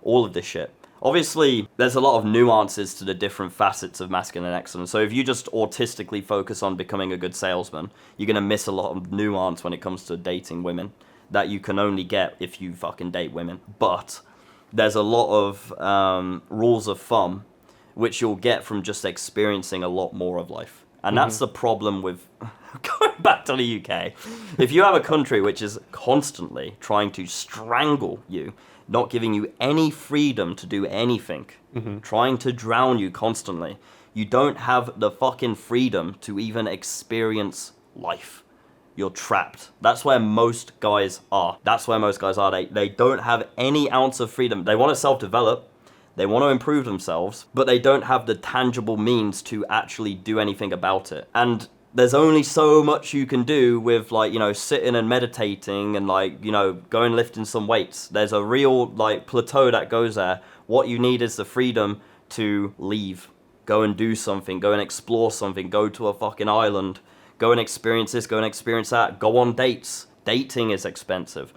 All of this shit. Obviously, there's a lot of nuances to the different facets of masculine excellence. So if you just autistically focus on becoming a good salesman, you're gonna miss a lot of nuance when it comes to dating women that you can only get if you fucking date women. But there's a lot of rules of thumb which you'll get from just experiencing a lot more of life. And that's the problem with going back to the UK. If you have a country which is constantly trying to strangle you, not giving you any freedom to do anything, trying to drown you constantly, you don't have the fucking freedom to even experience life. You're trapped. That's where most guys are. They don't have any ounce of freedom. They want to self-develop. They want to improve themselves, but they don't have the tangible means to actually do anything about it. And there's only so much you can do with sitting and meditating and going lifting some weights. There's a real plateau that goes there. What you need is the freedom to leave. Go and do something. Go and explore something. Go to a fucking island. Go and experience this, go and experience that. Go on dates. Dating is expensive.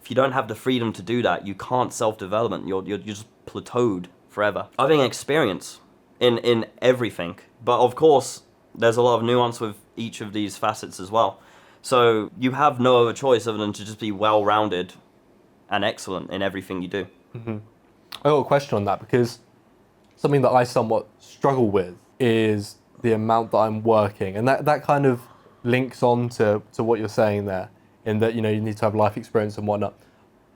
If you don't have the freedom to do that, you can't self-development. You're just plateaued forever. I think experience in everything. But of course, there's a lot of nuance with each of these facets as well. So you have no other choice other than to just be well-rounded and excellent in everything you do. Mm-hmm. I got a question on that because something that I somewhat struggle with is the amount that I'm working, and that kind of links on to what you're saying there, in that you need to have life experience and whatnot.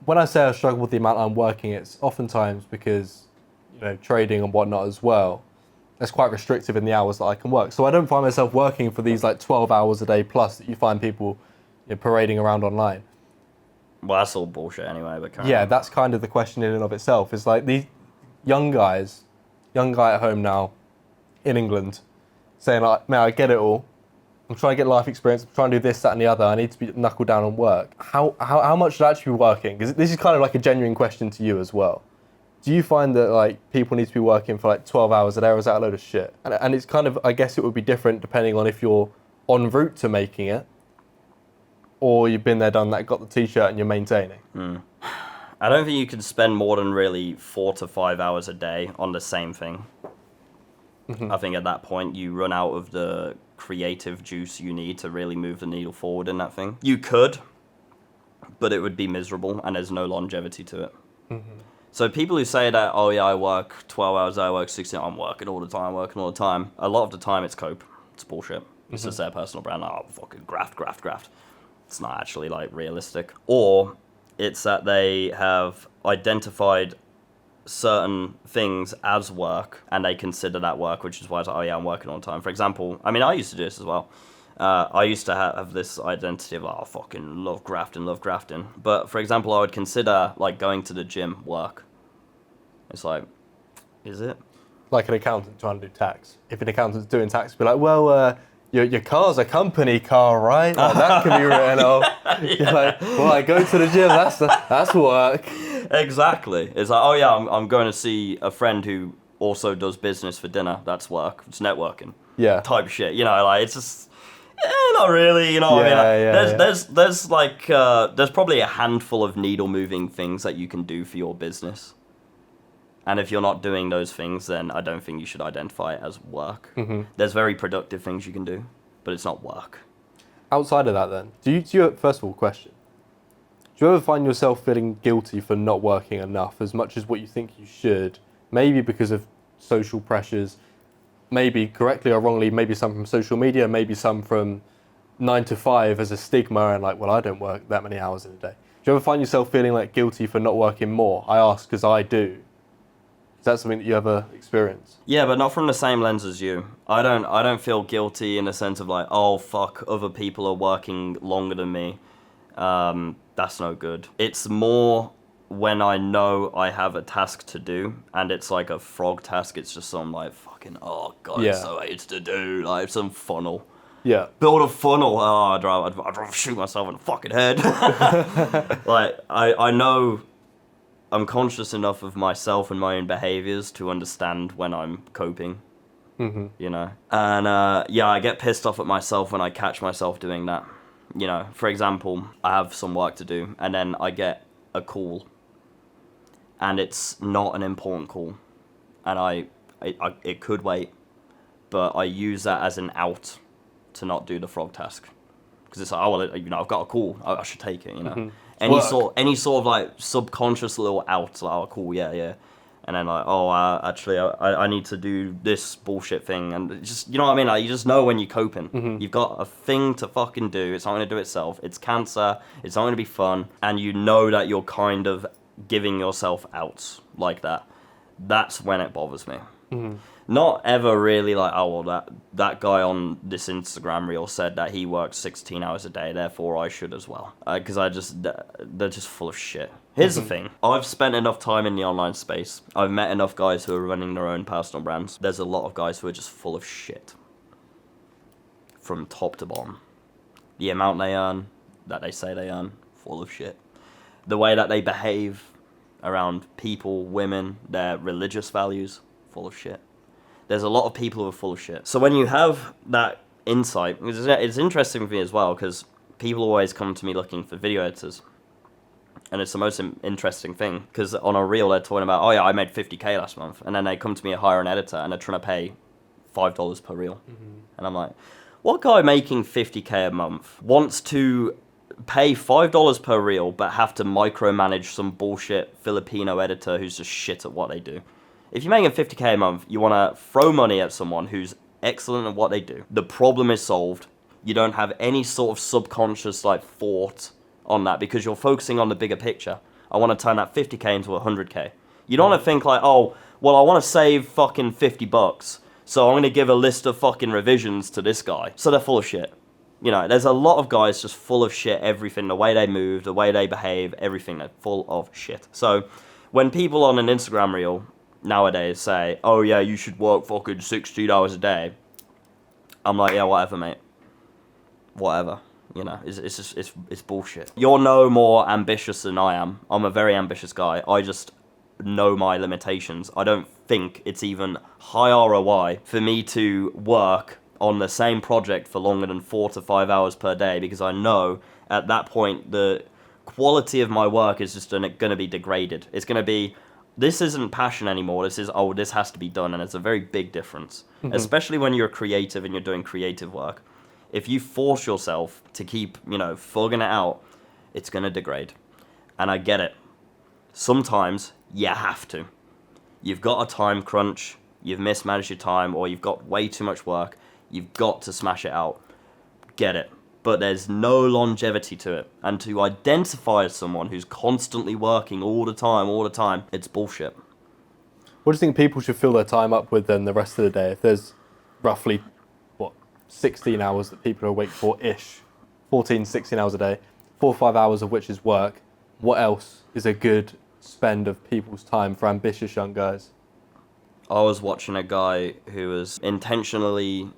When I say I struggle with the amount I'm working, it's oftentimes because trading and whatnot as well. That's quite restrictive in the hours that I can work. So I don't find myself working for these 12 hours a day plus that you find people parading around online. Well, that's all bullshit anyway. But yeah, that's kind of the question in and of itself. It's like these young guy at home now in England, saying man, I get it all. I'm trying to get life experience. I'm trying to do this, that, and the other. I need to be knuckle down on work. How much should I actually be working? Because this is kind of like a genuine question to you as well. Do you find that like people need to be working for like 12 hours a day, or is that a load of shit? And it's kind of, I guess it would be different depending on if you're en route to making it, or you've been there, done that, got the t-shirt and you're maintaining. I don't think you can spend more than really 4 to 5 hours a day on the same thing. I think at that point you run out of the creative juice you need to really move the needle forward in that thing. You could, but it would be miserable and there's no longevity to it. So people who say that, oh yeah, I work 12 hours, I work 16, I'm working all the time, a lot of the time it's cope. It's bullshit. It's just their personal brand. Oh, fucking graft. It's not actually like realistic. Or it's that they have identified certain things as work and they consider that work, which is why it's like, oh yeah, I'm working all the time. For example, I mean, I used to do this as well. I used to have this identity of, oh, I fucking love grafting. But for example, I would consider like going to the gym work. It's like, is it? Like an accountant trying to do tax. If an accountant's doing tax, be like, well, your car's a company car, right? Like, that can be written off. You're like, well, I go to the gym, that's work. Exactly. It's like, oh yeah, I'm going to see a friend who also does business for dinner. That's work. It's networking. Yeah. Type shit. You know, like it's just not really. You know what I mean? There's probably a handful of needle moving things that you can do for your business. And if you're not doing those things, then I don't think you should identify it as work. There's very productive things you can do, but it's not work. Outside of that then, do you first of all, question, do you ever find yourself feeling guilty for not working enough as much as what you think you should, maybe because of social pressures, maybe correctly or wrongly, maybe some from social media, maybe some from 9 to 5 as a stigma and like, well, I don't work that many hours in a day. Do you ever find yourself feeling like guilty for not working more? I ask because I do. Is that something that you ever experience? Yeah, but not from the same lens as you. I don't feel guilty in the sense of like, oh fuck, other people are working longer than me. That's no good. It's more when I know I have a task to do and it's like a frog task. It's just some like fucking, oh god, it's so aids to do, like some funnel. Yeah. Build a funnel. Oh, I'd rather shoot myself in the fucking head. Like I know. I'm conscious enough of myself and my own behaviors to understand when I'm coping, you know? And, I get pissed off at myself when I catch myself doing that. You know, for example, I have some work to do, and then I get a call, and it's not an important call, and it could wait, but I use that as an out to not do the frog task. Because it's like, oh, well, you know, I've got a call, I should take it, you know? Any sort of like subconscious little out, like, oh cool, yeah, and then like, oh, actually, I need to do this bullshit thing, and just, you know what I mean? Like, you just know when you're coping. You've got a thing to fucking do. It's not gonna do itself. It's cancer. It's not gonna be fun, and you know that you're kind of giving yourself outs like that. That's when it bothers me. Not ever really like, oh well, that guy on this Instagram reel said that he works 16 hours a day, therefore I should as well. Because they're just full of shit. Here's the thing. I've spent enough time in the online space. I've met enough guys who are running their own personal brands. There's a lot of guys who are just full of shit. From top to bottom. The amount they earn, that they say they earn, full of shit. The way that they behave around people, women, their religious values, full of shit. There's a lot of people who are full of shit. So when you have that insight, it's interesting for me as well, because people always come to me looking for video editors. And it's the most interesting thing, because on a reel they're talking about, oh yeah, I made 50k last month. And then they come to me to hire an editor and they're trying to pay $5 per reel. And I'm like, what guy making 50k a month wants to pay $5 per reel but have to micromanage some bullshit Filipino editor who's just shit at what they do? If you're making 50k a month, you want to throw money at someone who's excellent at what they do. The problem is solved. You don't have any sort of subconscious like thought on that because you're focusing on the bigger picture. I want to turn that 50k into 100k. You don't want to think like, oh, well, I want to save fucking $50, so I'm going to give a list of fucking revisions to this guy. So they're full of shit. You know, there's a lot of guys just full of shit, everything, the way they move, the way they behave, everything, they're full of shit. So when people on an Instagram reel nowadays say, oh yeah, you should work fucking 16 hours a day, I'm like, yeah, whatever, mate. Whatever. You know, it's bullshit. You're no more ambitious than I am. I'm a very ambitious guy. I just know my limitations, I don't think it's even high ROI for me to work on the same project for longer than 4 to 5 hours per day, because I know at that point the quality of my work is just going to be degraded. It's going to be, this isn't passion anymore. This is, oh, this has to be done, and it's a very big difference, especially when you're creative and you're doing creative work. If you force yourself to keep, fugging it out, it's going to degrade. And I get it. Sometimes you have to. You've got a time crunch, you've mismanaged your time, or you've got way too much work. You've got to smash it out. Get it. But there's no longevity to it. And to identify as someone who's constantly working all the time, it's bullshit. What do you think people should fill their time up with then the rest of the day? If there's roughly, 16 hours that people are awake for-ish, 14, 16 hours a day, 4 or 5 hours of which is work, what else is a good spend of people's time for ambitious young guys? I was watching a guy who was intentionally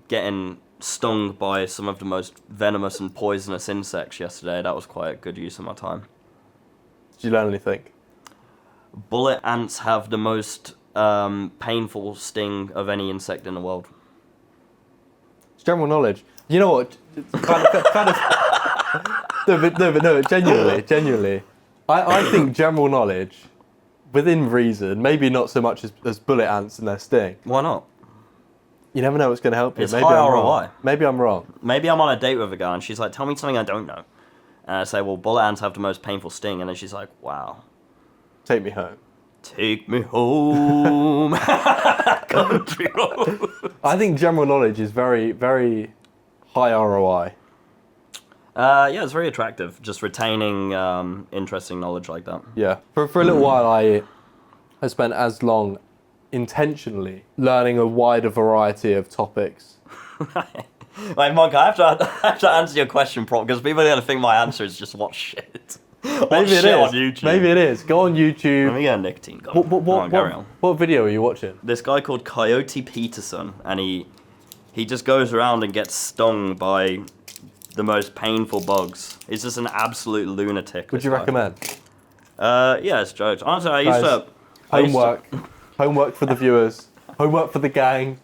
getting stung by some of the most venomous and poisonous insects yesterday. That was quite a good use of my time. Did you learn anything? Bullet ants have the most painful sting of any insect in the world. It's general knowledge. You know what? Kind of no, genuinely. I think general knowledge, within reason, maybe not so much as bullet ants and their sting. Why not? You never know what's going to help you. It's Maybe high I'm ROI. wrong. Maybe I'm wrong. Maybe I'm on a date with a girl and she's like, tell me something I don't know. And I say, well, bullet ants have the most painful sting. And then she's like, wow. Take me home. Take me home. Country road. I think general knowledge is very, very high ROI. Yeah, it's very attractive. Just retaining interesting knowledge like that. Yeah. For a little while, I spent as long intentionally learning a wider variety of topics. Like, Monk, I have to answer your question properly, because people are going to think my answer is just watch shit. Maybe it is. On YouTube. Maybe it is. Go on YouTube. Let me get a nicotine gun. What video are you watching? This guy called Coyote Peterson, and he just goes around and gets stung by the most painful bugs. He's just an absolute lunatic. Would you recommend? Yeah, it's jokes. Honestly, I used to... Homework for the viewers. Homework for the gang.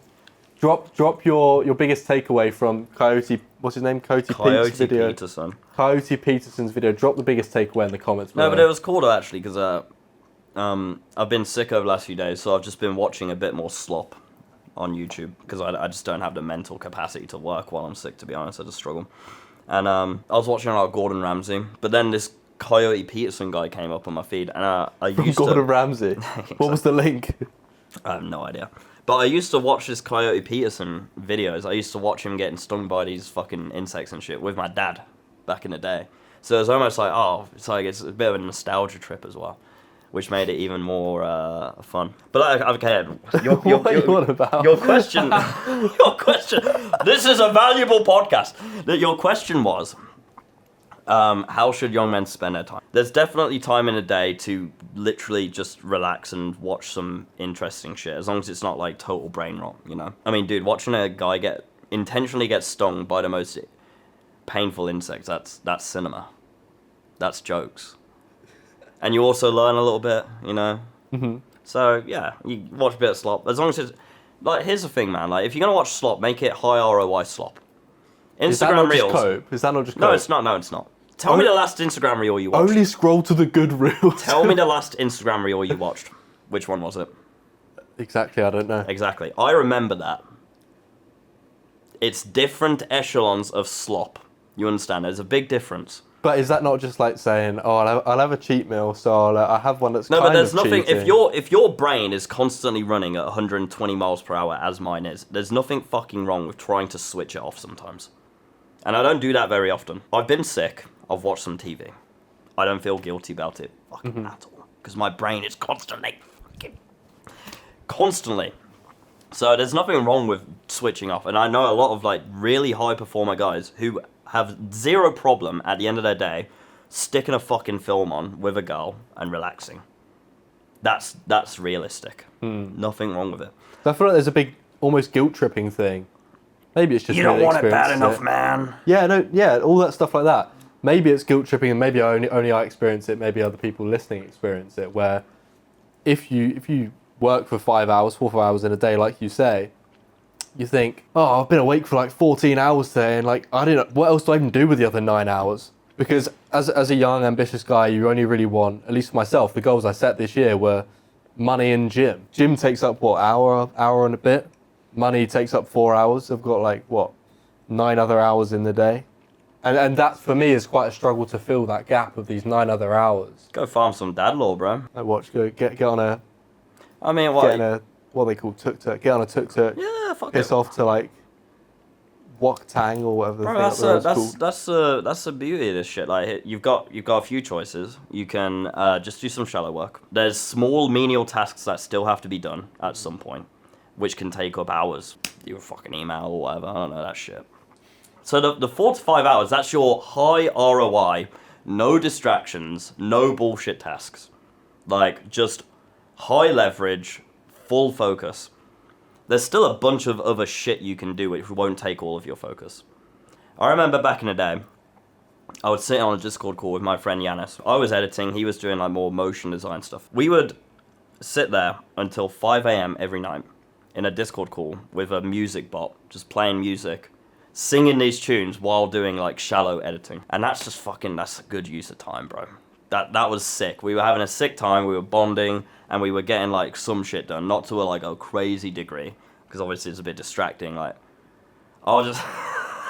Drop your biggest takeaway from Coyote. What's his name? Coyote video. Peterson. Coyote Peterson's video. Drop the biggest takeaway in the comments. No, but it was cool though, actually, because I've been sick over the last few days, so I've just been watching a bit more slop on YouTube, because I just don't have the mental capacity to work while I'm sick, to be honest. I just struggle. And I was watching Gordon Ramsay, but then this Coyote Peterson guy came up on my feed, and I From used Gordon to... Ramsay. What was the link? I have no idea. But I used to watch this Coyote Peterson videos. I used to watch him getting stung by these fucking insects and shit with my dad back in the day. So it's almost like, it's a bit of a nostalgia trip as well, which made it even more fun. But okay, What are you on about? your question, this is a valuable podcast. Your question was, how should young men spend their time? There's definitely time in a day to literally just relax and watch some interesting shit, as long as it's not like total brain rot, I mean, dude, watching a guy intentionally get stung by the most painful insects, that's cinema. That's jokes. And you also learn a little bit, Mm-hmm. So, yeah, you watch a bit of slop. As long as it's... Like, here's the thing, man. Like, if you're going to watch slop, make it high ROI slop. Instagram Is that not Reels... just cope? Is that not just cope? No, it's not. No, it's not. Tell me the last Instagram Reel you watched. Only scroll to the good reels. Tell me the last Instagram Reel you watched. Which one was it? Exactly, I don't know. Exactly. I remember that. It's different echelons of slop. You understand? There's a big difference. But is that not just like saying, oh, I'll have a cheat meal, so I'll have one that's no, kind but there's of nothing. cheating. If your brain is constantly running at 120 miles per hour, as mine is, there's nothing fucking wrong with trying to switch it off sometimes. And I don't do that very often. I've been sick. I've watched some TV. I don't feel guilty about it fucking at all, because my brain is constantly. So there's nothing wrong with switching off. And I know a lot of like really high performer guys who have zero problem at the end of their day sticking a fucking film on with a girl and relaxing. That's realistic. Nothing wrong with it. I feel like there's a big, almost guilt-tripping thing. Maybe it's just You don't me want it bad experiencing enough, it. man. Yeah, no, yeah, all that stuff like that. Maybe it's guilt-tripping, and maybe only I experience it, maybe other people listening experience it, where if you work for 5 hours, 4 or 5 hours in a day, like you say, you think, oh, I've been awake for like 14 hours today, and like I don't know what else do I even do with the other 9 hours? Because as a young, ambitious guy, you only really want, at least for myself, the goals I set this year were money and gym. Gym takes up what, hour and a bit. Money takes up 4 hours. I've got like what, 9 other hours in the day, and that for me is quite a struggle to fill that gap of these 9 other hours. Go farm some dad law, bro. Like watch, go get on a. I mean, Get in a, what they call tuk-tuk. Get on a tuk-tuk. Yeah, fuck Piss it. off to like Wok Tang or whatever the Bro, thing up there is called. that's the beauty of this shit. Like, you've got a few choices. You can just do some shallow work. There's small menial tasks that still have to be done at some point, which can take up hours. Your fucking email or whatever. I don't know that shit. So the 4 to 5 hours, that's your high ROI, no distractions, no bullshit tasks. Like, just high leverage, full focus. There's still a bunch of other shit you can do which won't take all of your focus. I remember back in the day, I would sit on a Discord call with my friend Yanis. I was editing, he was doing like more motion design stuff. We would sit there until 5 a.m. every night in a Discord call with a music bot, just playing music, singing these tunes while doing like shallow editing. And that's just that's a good use of time, bro. That was sick. We were having a sick time, we were bonding, and we were getting like some shit done, not to a crazy degree, because obviously it's a bit distracting. Like, I'll just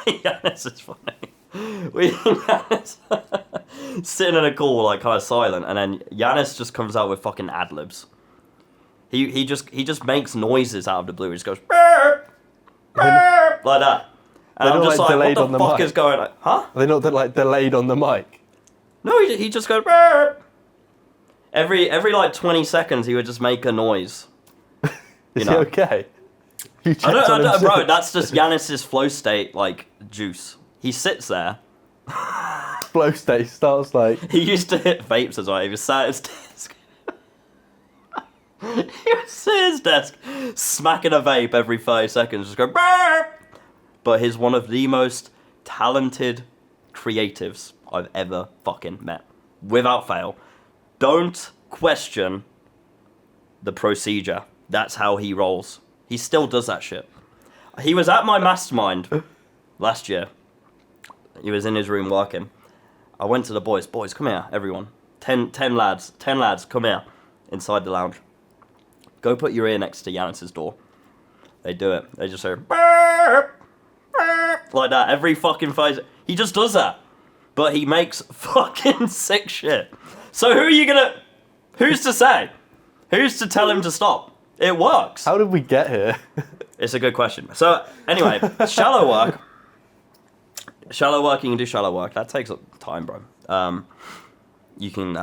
yeah, this is funny. We Yanis sitting in a call like kind of silent, and then Yanis just comes out with fucking ad libs. He just makes noises out of the blue. He just goes burp, burp, like that, and I'm just like, what the fuck is going on? Huh? Are they not like delayed on the mic? No, he just goes burp. Every like 20 seconds, he would just make a noise. Is he okay? You I don't, bro. That's just Yanis's flow state, like juice. He sits there. Flow state starts like. He used to hit vapes as well. He was sat at his desk. He would sit at his desk, smacking a vape every 30 seconds, just go burp. But he's one of the most talented creatives I've ever fucking met, without fail. Don't question the procedure. That's how he rolls. He still does that shit. He was at my mastermind last year. He was in his room working. I went to the boys, come here, everyone. 10 lads, come here, inside the lounge. Go put your ear next to Yanis's door. They do it. They just say, burp, burp, like that every fucking 5. He just does that. But he makes fucking sick shit. So who's to say? Who's to tell him to stop? It works. How did we get here? It's a good question. So anyway, shallow work. Shallow work, you can do shallow work. That takes up time, bro. You can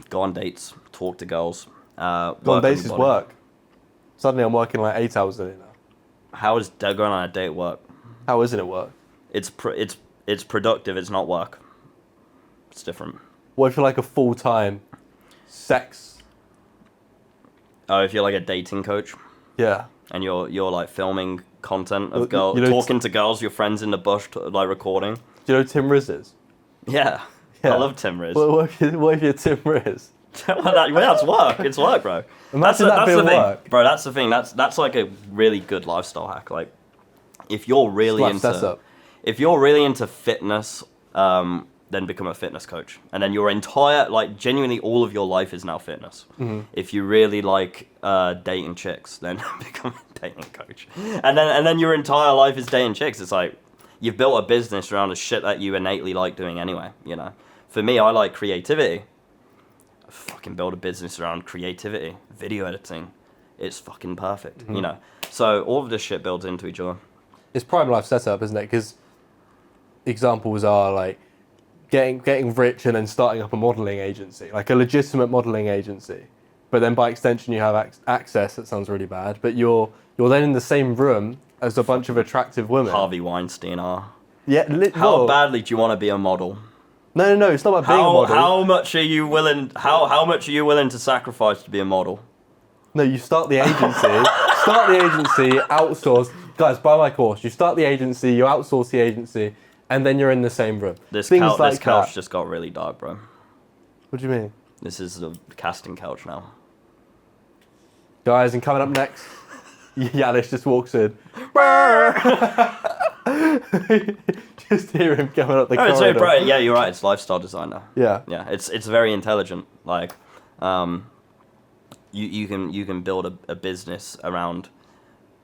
go on dates, talk to girls. Go on dates is work. Suddenly I'm working like 8 hours a day now. How is going on a date work? How isn't it work? It's productive. It's not work. It's different. What if you're like a full-time sex? Oh, if you're like a dating coach Yeah. and you're like filming content of girls, you know, talking to girls, your friends in the bush, like recording. Do you know who Tim Riz is? Yeah. Yeah. I love Tim Riz. What if you're Tim Riz? That's work. It's work, bro. Imagine that that's bit the of thing, work. bro. That's the thing. That's like a really good lifestyle hack. Like, if you're really into fitness, then become a fitness coach, and then your entire, like, genuinely all of your life is now fitness. Mm-hmm. If you really like dating chicks, then become a dating coach, and then your entire life is dating chicks. It's like you've built a business around the shit that you innately like doing anyway. You know, for me, I like creativity. I fucking build a business around creativity, video editing. It's fucking perfect. Mm-hmm. You know, so all of this shit builds into each other. It's prime life setup, isn't it? Because examples are like getting rich and then starting up a modelling agency, like a legitimate modelling agency. But then by extension, you have access. That sounds really bad. But you're then in the same room as a bunch of attractive women. Harvey Weinstein are. Yeah. How badly do you want to be a model? No. It's not about being a model. How much are you willing? How much are you willing to sacrifice to be a model? No, you start the agency. Outsource. Guys, buy my course. You start the agency. You outsource the agency. And then you're in the same room. This couch just got really dark, bro. What do you mean? This is the casting couch now. Guys, and coming up next, Yanis just walks in. Just hear him coming up the corridor. It's very bright. Yeah, you're right. It's lifestyle designer. Yeah. Yeah, it's very intelligent. Like, you can build a business around.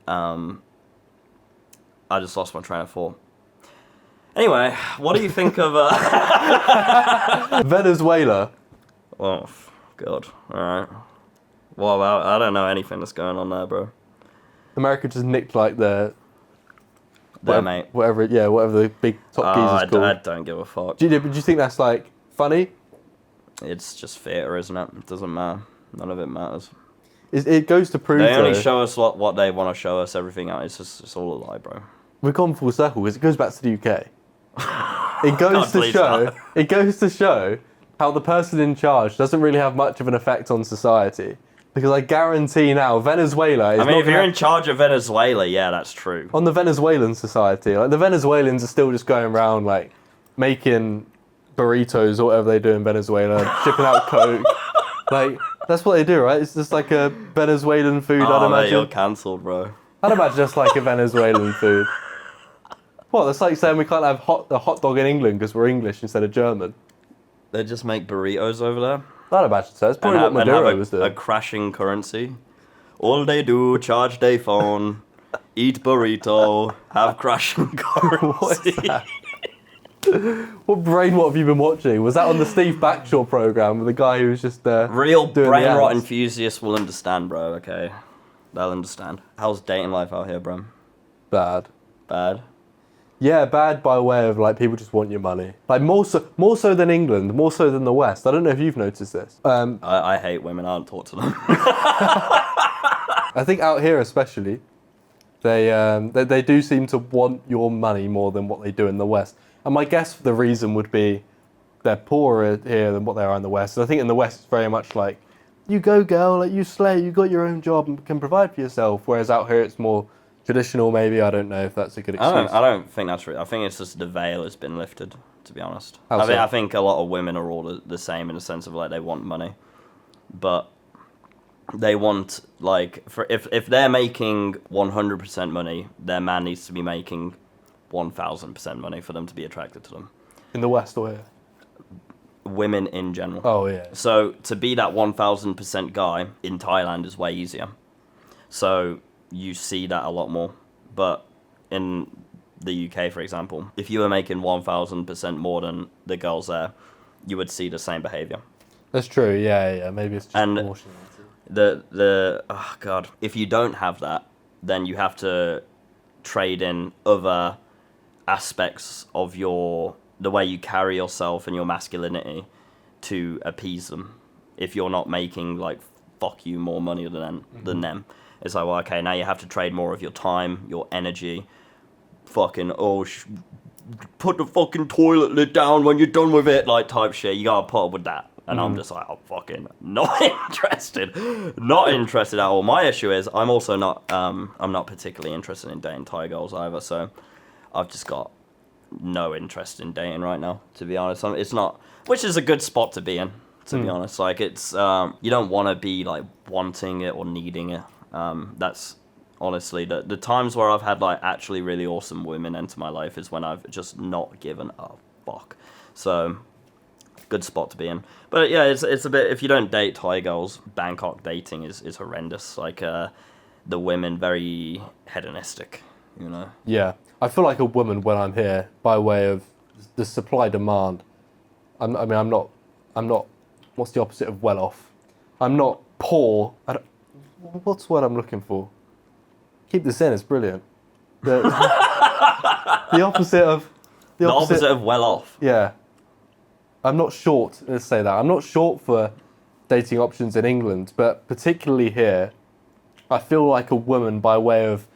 I just lost my train of thought. Anyway, what do you think of Venezuela. Oh, God. All right. Well, I don't know anything that's going on there, bro. America just nicked like There, mate. whatever the big top geezer's called. I don't give a fuck. Do you think that's like funny? It's just theatre, isn't it? It doesn't matter. None of it matters. It goes to prove They only though, show us what they want to show us. Everything else, it's all a lie, bro. we've gone full circle because it goes back to the UK. It goes God, to please show. not. It goes to show how the person in charge doesn't really have much of an effect on society. Because I guarantee now, Venezuela is. I mean, not if you're gonna- in charge of Venezuela, yeah, that's true. on the Venezuelan society, like the Venezuelans are still just going around like making burritos or whatever they do in Venezuela, shipping out coke. Like that's what they do, right? It's just like a Venezuelan food. I'd Oh, mate, you're imagine. cancelled, bro. I'd imagine just like a Venezuelan food. What? That's like saying we can't have a hot dog in England because we're English instead of German. They just make burritos over there. I'd imagine so. That's probably what and Maduro have was a doing. crashing currency. All they do, charge their phone, eat burrito, have crashing What is currency. that? What have you been watching? Was that on the Steve Backshall program with the guy who was just Real doing brain the rot ads? enthusiasts will understand, bro, okay? They'll understand. How's dating life out here, bro? Bad. Bad? Yeah, bad by way of like people just want your money. Like more so than England, more so than the West. I don't know if you've noticed this. I hate women, I don't talk to them. I think out here especially, they do seem to want your money more than what they do in the West. And my guess the reason would be they're poorer here than what they are in the West. And I think in the West it's very much like, you go girl, like you slay, you got your own job and can provide for yourself. Whereas out here it's more traditional maybe. I don't know if that's a good excuse. I don't think that's real. I think it's just the veil has been lifted, to be honest. How so? I think a lot of women are all the same in the sense of like they want money. But they want like if they're making 100% money, their man needs to be making 1000% money for them to be attracted to them. In the West or here? Women in general. Oh yeah. So to be that 1000% guy in Thailand is way easier. So you see that a lot more. But in the UK, for example, if you were making 1000% more than the girls there, you would see the same behavior. That's true, yeah. Maybe it's just And proportionality. Oh god, if you don't have that, then you have to trade in other aspects of the way you carry yourself and your masculinity to appease them. If you're not making like fuck you more money than them, it's like, well, okay, now you have to trade more of your time, your energy, fucking put the fucking toilet lid down when you're done with it, like type shit. You gotta put up with that. And I'm just like, I'm fucking not interested. Not interested at all. My issue is I'm also not I'm not particularly interested in dating Thai girls either, so I've just got no interest in dating right now, to be honest. It's not, which is a good spot to be in, to be honest. Like it's you don't want to be like wanting it or needing it. That's honestly the times where I've had like actually really awesome women enter my life is when I've just not given a fuck. So good spot to be in. But yeah, it's a bit, if you don't date Thai girls, Bangkok dating is horrendous. Like the women very hedonistic, you know. Yeah. I feel like a woman when I'm here by way of the supply demand. I'm not what's the opposite of well off? I'm not poor. What's what I'm looking for? Keep this in, it's brilliant. The opposite of The opposite of well off. Yeah. I'm not short, let's say that. I'm not short for dating options in England, but particularly here, I feel like a woman by way of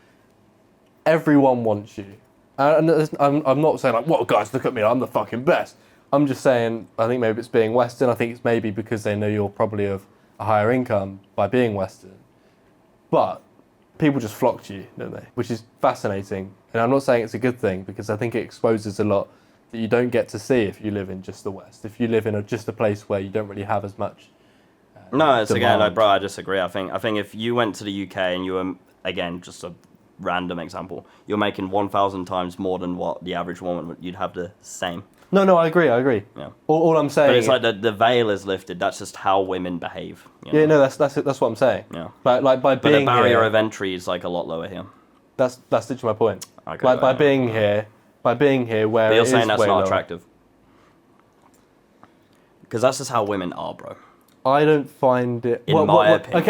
everyone wants you. And I'm not saying like, whoa guys, look at me, I'm the fucking best. I'm just saying, I think maybe it's being Western. I think it's maybe because they know you're probably of a higher income by being Western. But people just flock to you, don't they? Which is fascinating. And I'm not saying it's a good thing because I think it exposes a lot that you don't get to see if you live in just the West. If you live in just a place where you don't really have as much No, it's again, like, demand. bro, I disagree. I think if you went to the UK and you were, again, just a random example, you're making 1,000 times more than what the average woman would, you'd have the same. No, I agree. Yeah. All I'm saying. But it's like the veil is lifted. That's just how women behave. You know? Yeah, no, that's what I'm saying. Yeah. Like by But being the barrier here, of entry is like a lot lower here. that's literally my point. Okay, Like by right, being yeah. here, where But you're it saying is that's way not lower. attractive. Because that's just how women are, bro. I don't find it. In my opinion.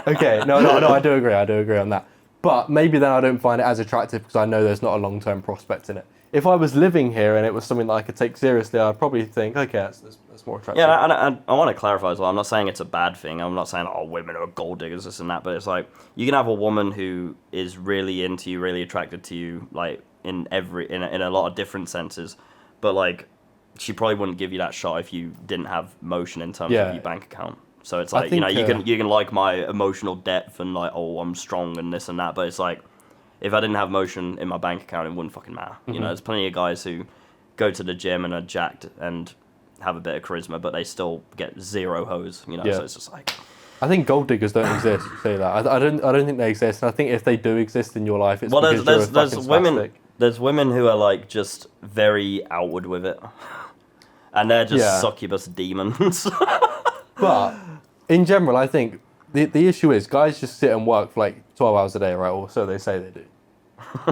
Okay. No, I do agree on that. But maybe then I don't find it as attractive because I know there's not a long-term prospect in it. If I was living here and it was something that I could take seriously, I'd probably think, okay, that's more attractive. Yeah, and I want to clarify as well. I'm not saying it's a bad thing. I'm not saying, oh, women are gold diggers, this and that. But it's like, you can have a woman who is really into you, really attracted to you, like, in a lot of different senses. But, like, she probably wouldn't give you that shot if you didn't have motion in terms of your bank account. So it's like, think, you can like my emotional depth and like, oh, I'm strong and this and that. But it's like, if I didn't have motion in my bank account, it wouldn't fucking matter. You know, there's plenty of guys who go to the gym and are jacked and have a bit of charisma, but they still get zero hoes. You know, so it's just like. I think gold diggers don't exist. Say that. I don't think they exist. And I think if they do exist in your life, it's because you're a fucking women. spastic. There's women who are like just very outward with it, and they're just succubus demons. But in general, I think the issue is guys just sit and work for like 12 hours a day, right? Or so they say they do.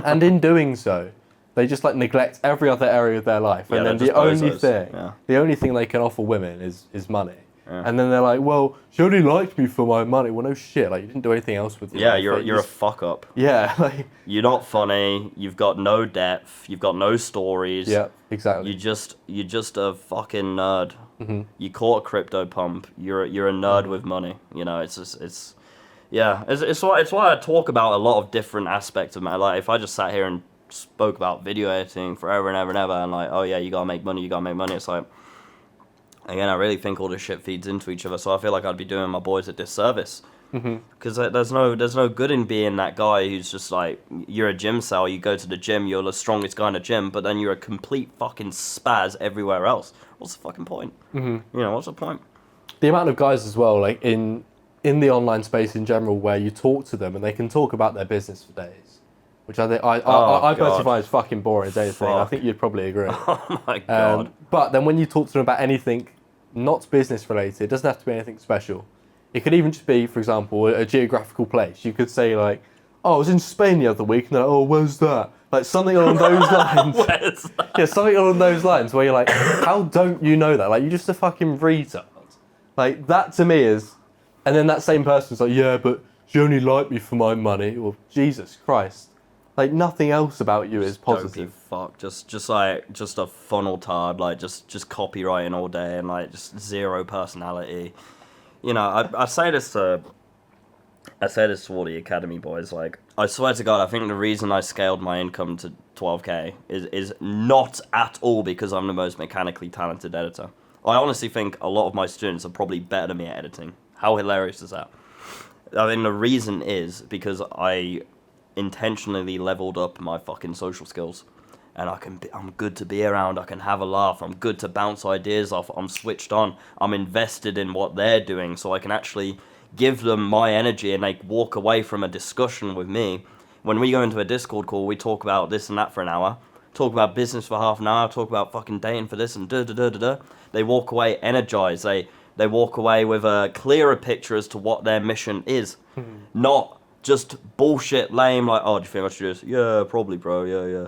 And in doing so, they just like neglect every other area of their life. Yeah, And then they're just bozos. the only thing they can offer women is money. Yeah. And then they're like, well, she only liked me for my money. Well, no shit. Like, you didn't do anything else with it. Yeah, Like, you're a fuck up. Yeah, like. You're not funny. You've got no depth. You've got no stories. Yeah, exactly. You're just a fucking nerd. Mm-hmm. You caught a crypto pump. You're a nerd with money. You know, it's why I talk about a lot of different aspects of my life. If I just sat here and spoke about video editing forever and ever and ever, and like, oh yeah, you gotta make money. It's like, again, I really think all this shit feeds into each other. So I feel like I'd be doing my boys a disservice. Because there's no good in being that guy who's just like, you're a gym cell, you go to the gym, you're the strongest guy in the gym, but then you're a complete fucking spaz everywhere else. What's the fucking point? You know, what's the point? The amount of guys as well, like in the online space in general, where you talk to them and they can talk about their business for days, which I think I personally find is fucking boring as anything. I think you'd probably agree. Oh my god. But then when you talk to them about anything not business related, it doesn't have to be anything special. It could even just be, for example, a geographical place. You could say like, oh, I was in Spain the other week, and they're like, oh, where's that? Like something along those lines. Where's that? Yeah, something along those lines where you're like, how don't you know that? Like, you're just a fucking retard. Like, that to me is... And then that same person's like, yeah, but she only liked me for my money. Or, Jesus Christ. Like, nothing else about you is positive. Fuck, just a funnel tard, like just copywriting all day and like just zero personality. You know, I say this to all the academy boys. Like, I swear to God, I think the reason I scaled my income to 12k is not at all because I'm the most mechanically talented editor. I honestly think a lot of my students are probably better than me at editing. How hilarious is that? I mean, the reason is because I intentionally leveled up my fucking social skills, and I'm good to be around. I can have a laugh. I'm good to bounce ideas off. I'm switched on. I'm invested in what they're doing, so I can actually give them my energy, and they walk away from a discussion with me. When we go into a Discord call, we talk about this and that for an hour, talk about business for half an hour, talk about fucking dating for this and da da da da da. They walk away energized. They walk away with a clearer picture as to what their mission is, not just bullshit lame like, oh, do you think I should do this? Yeah, probably, bro. Yeah.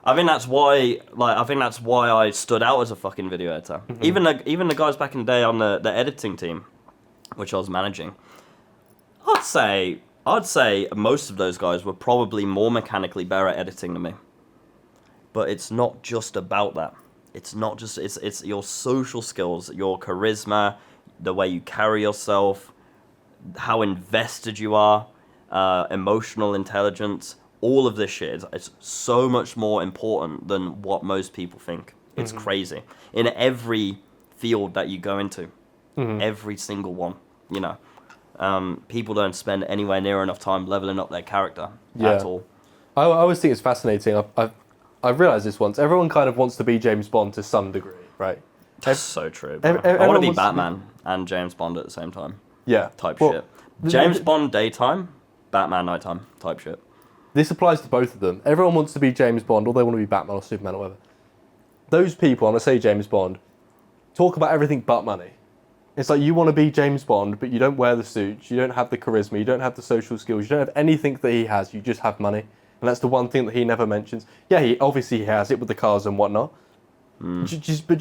I think that's why I stood out as a fucking video editor. Even the guys back in the day on the editing team, which I was managing, I'd say most of those guys were probably more mechanically better at editing than me. But it's not just about that. It's not just it's your social skills, your charisma, the way you carry yourself, how invested you are, emotional intelligence. All of this shit is so much more important than what most people think. It's crazy. In every field that you go into, every single one, you know, people don't spend anywhere near enough time leveling up their character at all. I always think it's fascinating. I've realised this once. Everyone kind of wants to be James Bond to some degree, right? That's so true, bro. I want everyone to be wants to be- Batman and James Bond at the same time. Yeah. Type Well, shit. th- James th- Bond daytime, Batman nighttime. Type shit. This applies to both of them. Everyone wants to be James Bond, or they want to be Batman or Superman or whatever. Those people, I'm going to say James Bond, talk about everything but money. It's like you want to be James Bond, but you don't wear the suits, you don't have the charisma, you don't have the social skills, you don't have anything that he has, you just have money. And that's the one thing that he never mentions. Yeah, he obviously has it with the cars and whatnot. But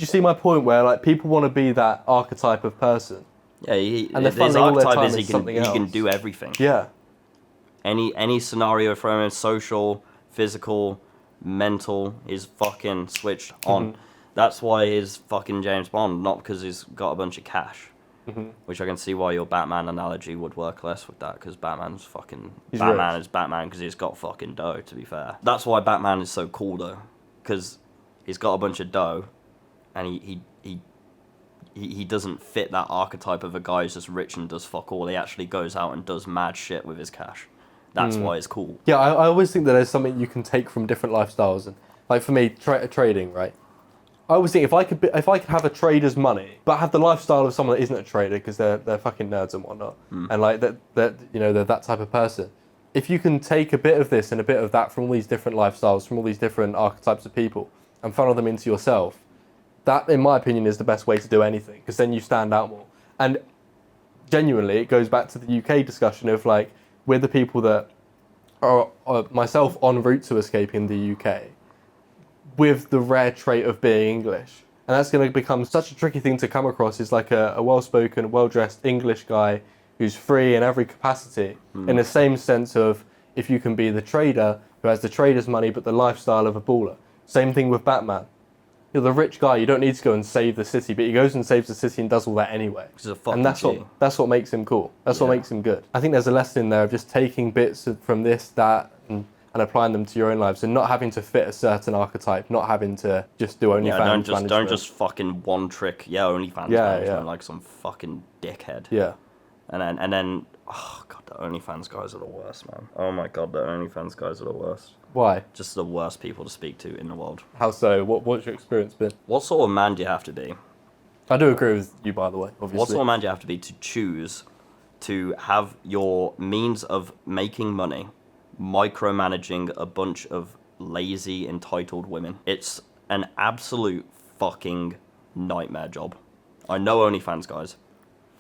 you see my point where like people want to be that archetype of person. Yeah, And they're his funding all their archetype time is in he can something else. do everything. Yeah. Any scenario for him, social, physical, mental, is fucking switched on. Mm-hmm. That's why he's fucking James Bond, not because he's got a bunch of cash. Mm-hmm. Which I can see why your Batman analogy would work less with that, because Batman's fucking... He's Batman rich. is Batman because he's got fucking dough, to be fair. That's why Batman is so cool, though. Because he's got a bunch of dough, and he doesn't fit that archetype of a guy who's just rich and does fuck all. He actually goes out and does mad shit with his cash. That's why it's cool. Yeah, I always think that there's something you can take from different lifestyles, and like for me, trading, right? I always think if I could have a trader's money, but have the lifestyle of someone that isn't a trader because they're fucking nerds and whatnot, and like that you know they're that type of person. If you can take a bit of this and a bit of that from all these different lifestyles, from all these different archetypes of people, and funnel them into yourself, that, in my opinion, is the best way to do anything, because then you stand out more. And genuinely, it goes back to the UK discussion of like, we're the people that are myself en route to escaping the UK with the rare trait of being English. And that's going to become such a tricky thing to come across, is like a well-spoken, well-dressed English guy who's free in every capacity, in the same sense of if you can be the trader who has the trader's money but the lifestyle of a baller. Same thing with Batman. You're the rich guy, you don't need to go and save the city, but he goes and saves the city and does all that anyway. He's a fucking And that's G. that's what makes him cool. That's what Yeah. makes him good. I think there's a lesson in there of just taking bits from this, that, and applying them to your own lives, and not having to fit a certain archetype, not having to just do OnlyFans Yeah, management. don't just fucking one trick. Yeah, OnlyFans Yeah, management yeah. like some fucking dickhead. Yeah. And then, oh god, the OnlyFans guys are the worst, man. Oh my god, the OnlyFans guys are the worst. Why? Just the worst people to speak to in the world. How so? What's your experience been? What sort of man do you have to be? I do agree with you, by the way, obviously. What sort of man do you have to be to choose to have your means of making money micromanaging a bunch of lazy, entitled women? It's an absolute fucking nightmare job. I know OnlyFans guys.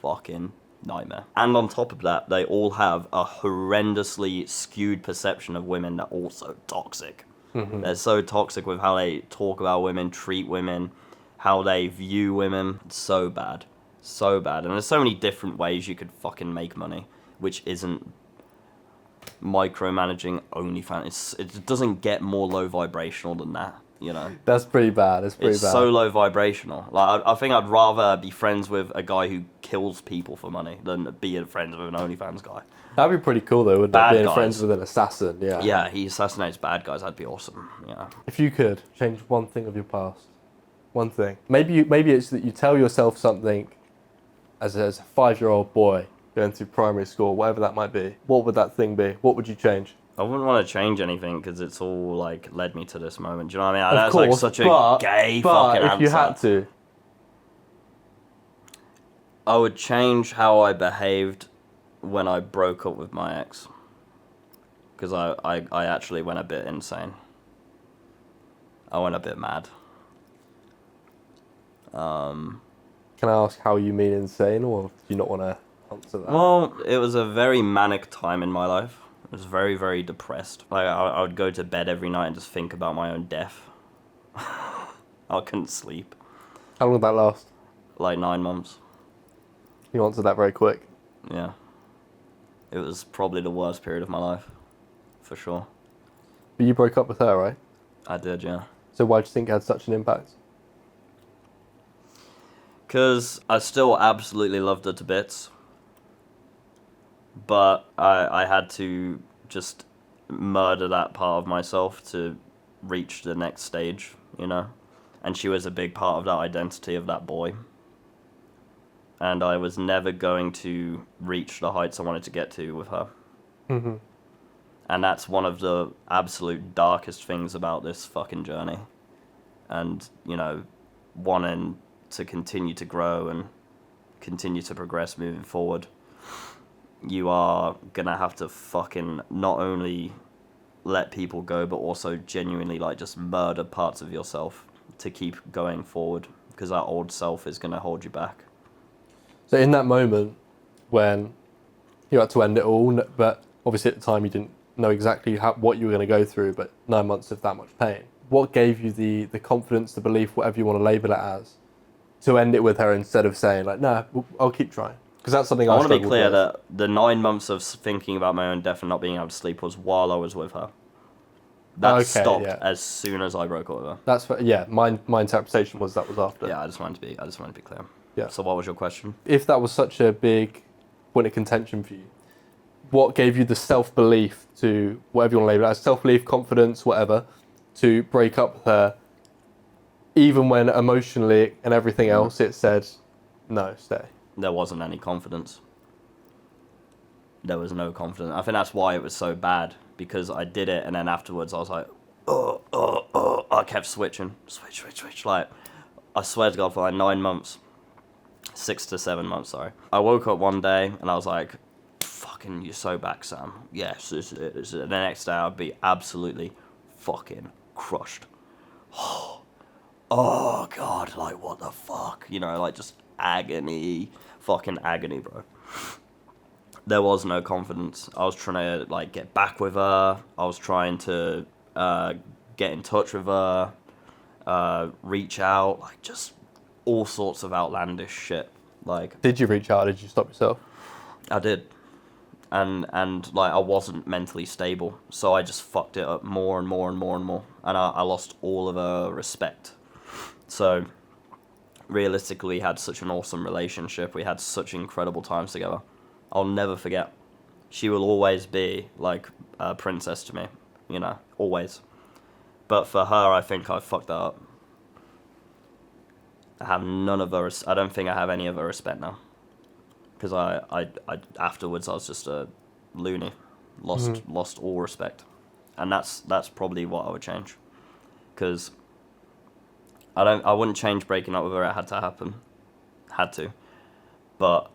Fucking nightmare. And on top of that, they all have a horrendously skewed perception of women that are also toxic. They're so toxic with how they talk about women, treat women, how they view women. It's so bad. So bad. And there's so many different ways you could fucking make money, which isn't micromanaging OnlyFans. It doesn't get more low vibrational than that, you know? That's pretty bad. It's pretty It's bad. so low vibrational. Like, I think I'd rather be friends with a guy who kills people for money than be friends with an OnlyFans guy. That'd be pretty cool, though, wouldn't Bad it? Being guys. friends with an assassin, yeah. Yeah, he assassinates bad guys. That'd be awesome. Yeah. If you could change one thing of your past, one thing. Maybe it's that you tell yourself something as a 5-year-old boy going through primary school, whatever that might be. What would that thing be? What would you change? I wouldn't want to change anything because it's all like led me to this moment. Do you know what I mean? Of That's course, like such a but, gay but fucking if answer. you had to, I would change how I behaved when I broke up with my ex. Because I actually went a bit insane. I went a bit mad. can I ask how you mean insane, or do you not want to answer that? Well, it was a very manic time in my life. I was very, very depressed. Like, I would go to bed every night and just think about my own death. I couldn't sleep. How long did that last? Like 9 months. You answered that very quick. Yeah. It was probably the worst period of my life. For sure. But you broke up with her, right? I did, yeah. So why do you think it had such an impact? Because I still absolutely loved her to bits. But I had to just murder that part of myself to reach the next stage, you know? And she was a big part of that identity of that boy. And I was never going to reach the heights I wanted to get to with her. Mm-hmm. And that's one of the absolute darkest things about this fucking journey. And, you know, wanting to continue to grow and continue to progress moving forward, you are gonna have to fucking not only let people go, but also genuinely like just murder parts of yourself to keep going forward, because that old self is gonna hold you back. So in that moment when you had to end it all, but obviously at the time you didn't know exactly what you were going to go through, but 9 months of that much pain, what gave you the confidence, the belief, whatever you want to label it as, to end it with her instead of saying like, nah, I'll keep trying? Because that's something I I want to be struggled clear with. that the 9 months of thinking about my own death and not being able to sleep was while I was with her. That Okay, stopped yeah. as soon as I broke up with her. That's my interpretation was that was after. Yeah, I just wanted to be clear. Yeah. So what was your question? If that was such a big point of contention for you, what gave you the self-belief to, whatever you want to label it as, self-belief, confidence, whatever, to break up with her, even when emotionally and everything else it said, no, stay? There wasn't any confidence. There was no confidence. I think that's why it was so bad, because I did it and then afterwards I was like, I kept switching. Switch. Like, I swear to God, for like 9 months, 6 to 7 months, sorry. I woke up one day and I was like, fucking, you're so back, Sam. Yes, this is it. The next day I'd be absolutely fucking crushed. Oh God, like what the fuck? You know, like just agony, fucking agony, bro. There was no confidence. I was trying to like get back with her. I was trying to get in touch with her, reach out, like just all sorts of outlandish shit. Like, Did you reach out? Did you stop yourself? I did. And like I wasn't mentally stable, so I just fucked it up more and more. And I lost all of her respect. So realistically, we had such an awesome relationship. We had such incredible times together. I'll never forget. She will always be like a princess to me, you know, always. But for her, I think I fucked that up. I have none of her. I don't think I have any of her respect now. Because I afterwards I was just a loony, lost all respect, and that's probably what I would change. Because I wouldn't change breaking up with her. It had to happen, but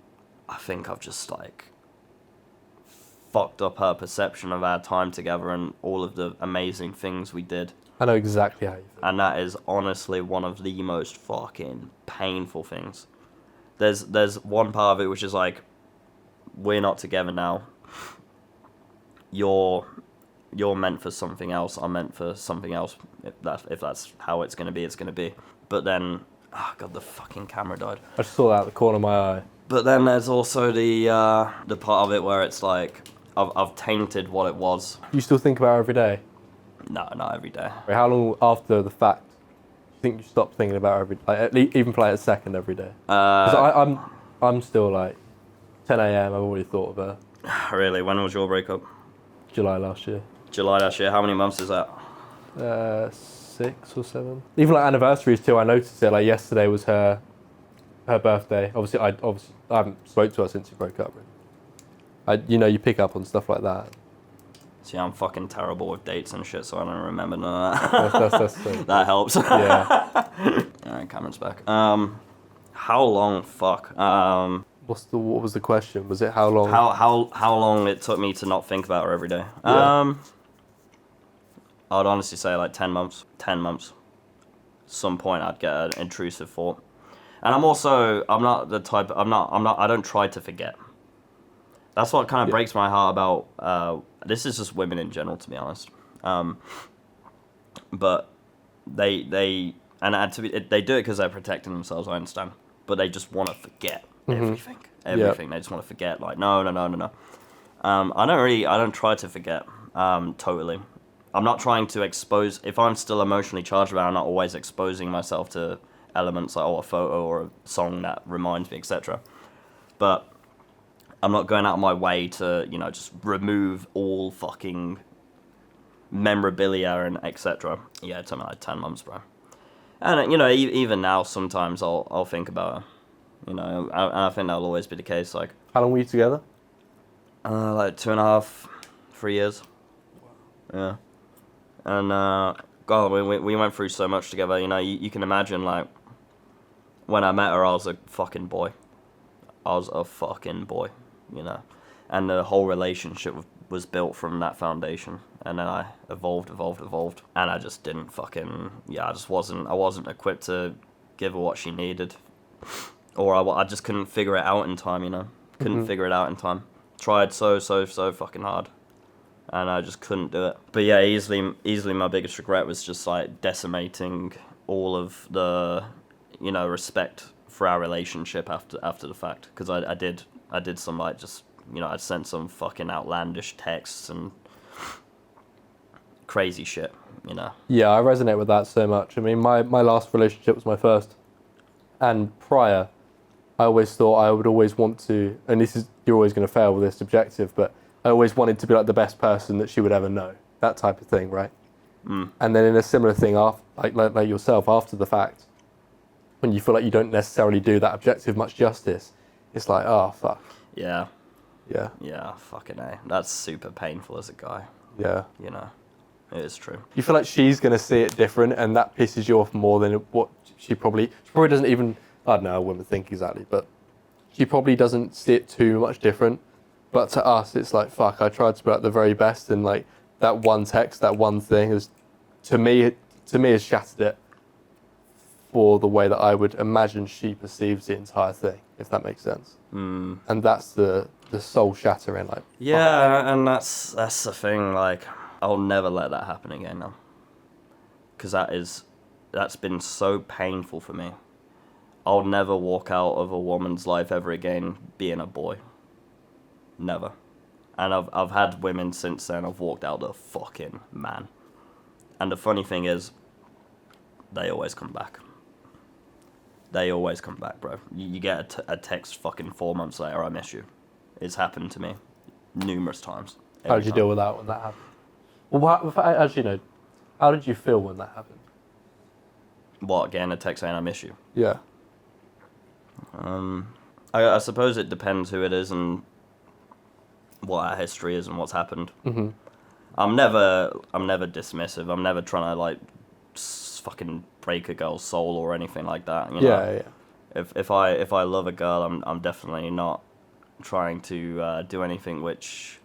I think I've just like fucked up her perception of our time together and all of the amazing things we did. I know exactly how you feel. And that is honestly one of the most fucking painful things. There's one part of it which is like, we're not together now. You're meant for something else. I'm meant for something else. If that's how it's gonna be, it's gonna be. But then, oh God, the fucking camera died. I just saw that out the corner of my eye. But then there's also the part of it where it's like I've tainted what it was. You still think about her every day? No, not every day. Wait, how long after the fact do you think you stopped thinking about her every, like, at least, even for like a second every day? 'Cause I'm still like 10 a.m. I've already thought of her. Really? When was your breakup? July last year. July last year. How many months is that? 6 or 7. Even like anniversaries too. I noticed it. Like yesterday was her birthday. Obviously I haven't spoke to her since we broke up. You pick up on stuff like that. See, I'm fucking terrible with dates and shit, so I don't remember none of that. That's That helps. yeah. Alright, Cameron's back. How long? Fuck. What was the question? Was it how long? How long it took me to not think about her every day? Yeah. I'd honestly say like 10 months. 10 months. Some point I'd get an intrusive thought. And I'm not the type, I don't try to forget. That's what kind of breaks my heart about, this is just women in general, to be honest. But they do it because they're protecting themselves, I understand. But they just want to forget everything. Everything. They just want to forget, like, no. I don't try to forget, totally. I'm not trying to expose, if I'm still emotionally charged about it, I'm not always exposing myself to elements like a photo or a song that reminds me, etc. But I'm not going out of my way to, just remove all fucking memorabilia and etc. Yeah, it took me like 10 months, bro. And, even now, sometimes I'll think about her, and I think that'll always be the case. Like, How long were you together? like 2.5, 3 years. Yeah. And, God, we went through so much together, you can imagine, like, when I met her, I was a fucking boy. I was a fucking boy, you know. And the whole relationship was built from that foundation. And then I evolved. And I just didn't fucking... Yeah, I wasn't equipped to give her what she needed. Or I just couldn't figure it out in time, you know. Couldn't figure it out in time. Tried so fucking hard. And I just couldn't do it. But yeah, easily my biggest regret was just like decimating all of the, you know, respect for our relationship after the fact. Because I did some like just, you know, I sent some fucking outlandish texts and crazy shit, you know. Yeah, I resonate with that so much. I mean, my last relationship was my first. And prior, I always thought I would always want to, and this is, you're always going to fail with this objective, but I always wanted to be like the best person that she would ever know. That type of thing, right? And then in a similar thing, like yourself, after the fact, when you feel like you don't necessarily do that objective much justice, it's like, oh, fuck. Yeah. Yeah. Yeah, fucking A. That's super painful as a guy. Yeah. You know, it is true. You feel like she's going to see it different, and that pisses you off more than what she probably doesn't even, I don't know, I wouldn't think exactly, but she probably doesn't see it too much different. But to us, it's like, fuck, I tried to be like the very best, and like that one text, that one thing is, to me has shattered it for the way that I would imagine she perceives the entire thing, if that makes sense. And that's the soul shattering, like. Yeah, and that's the thing, like, I'll never let that happen again now. Because that's been so painful for me. I'll never walk out of a woman's life ever again being a boy. Never. And I've had women since then, I've walked out a fucking man. And the funny thing is, they always come back. They always come back, bro. You get a text fucking 4 months later, I miss you. It's happened to me numerous times. How did you deal with that when that happened? Well, actually, no. How did you feel when that happened? What, getting a text saying I miss you? Yeah. I suppose it depends who it is and what our history is and what's happened. I'm never dismissive. I'm never trying to like fucking break a girl's soul or anything like that. You know? Yeah. If I love a girl, I'm definitely not trying to do anything which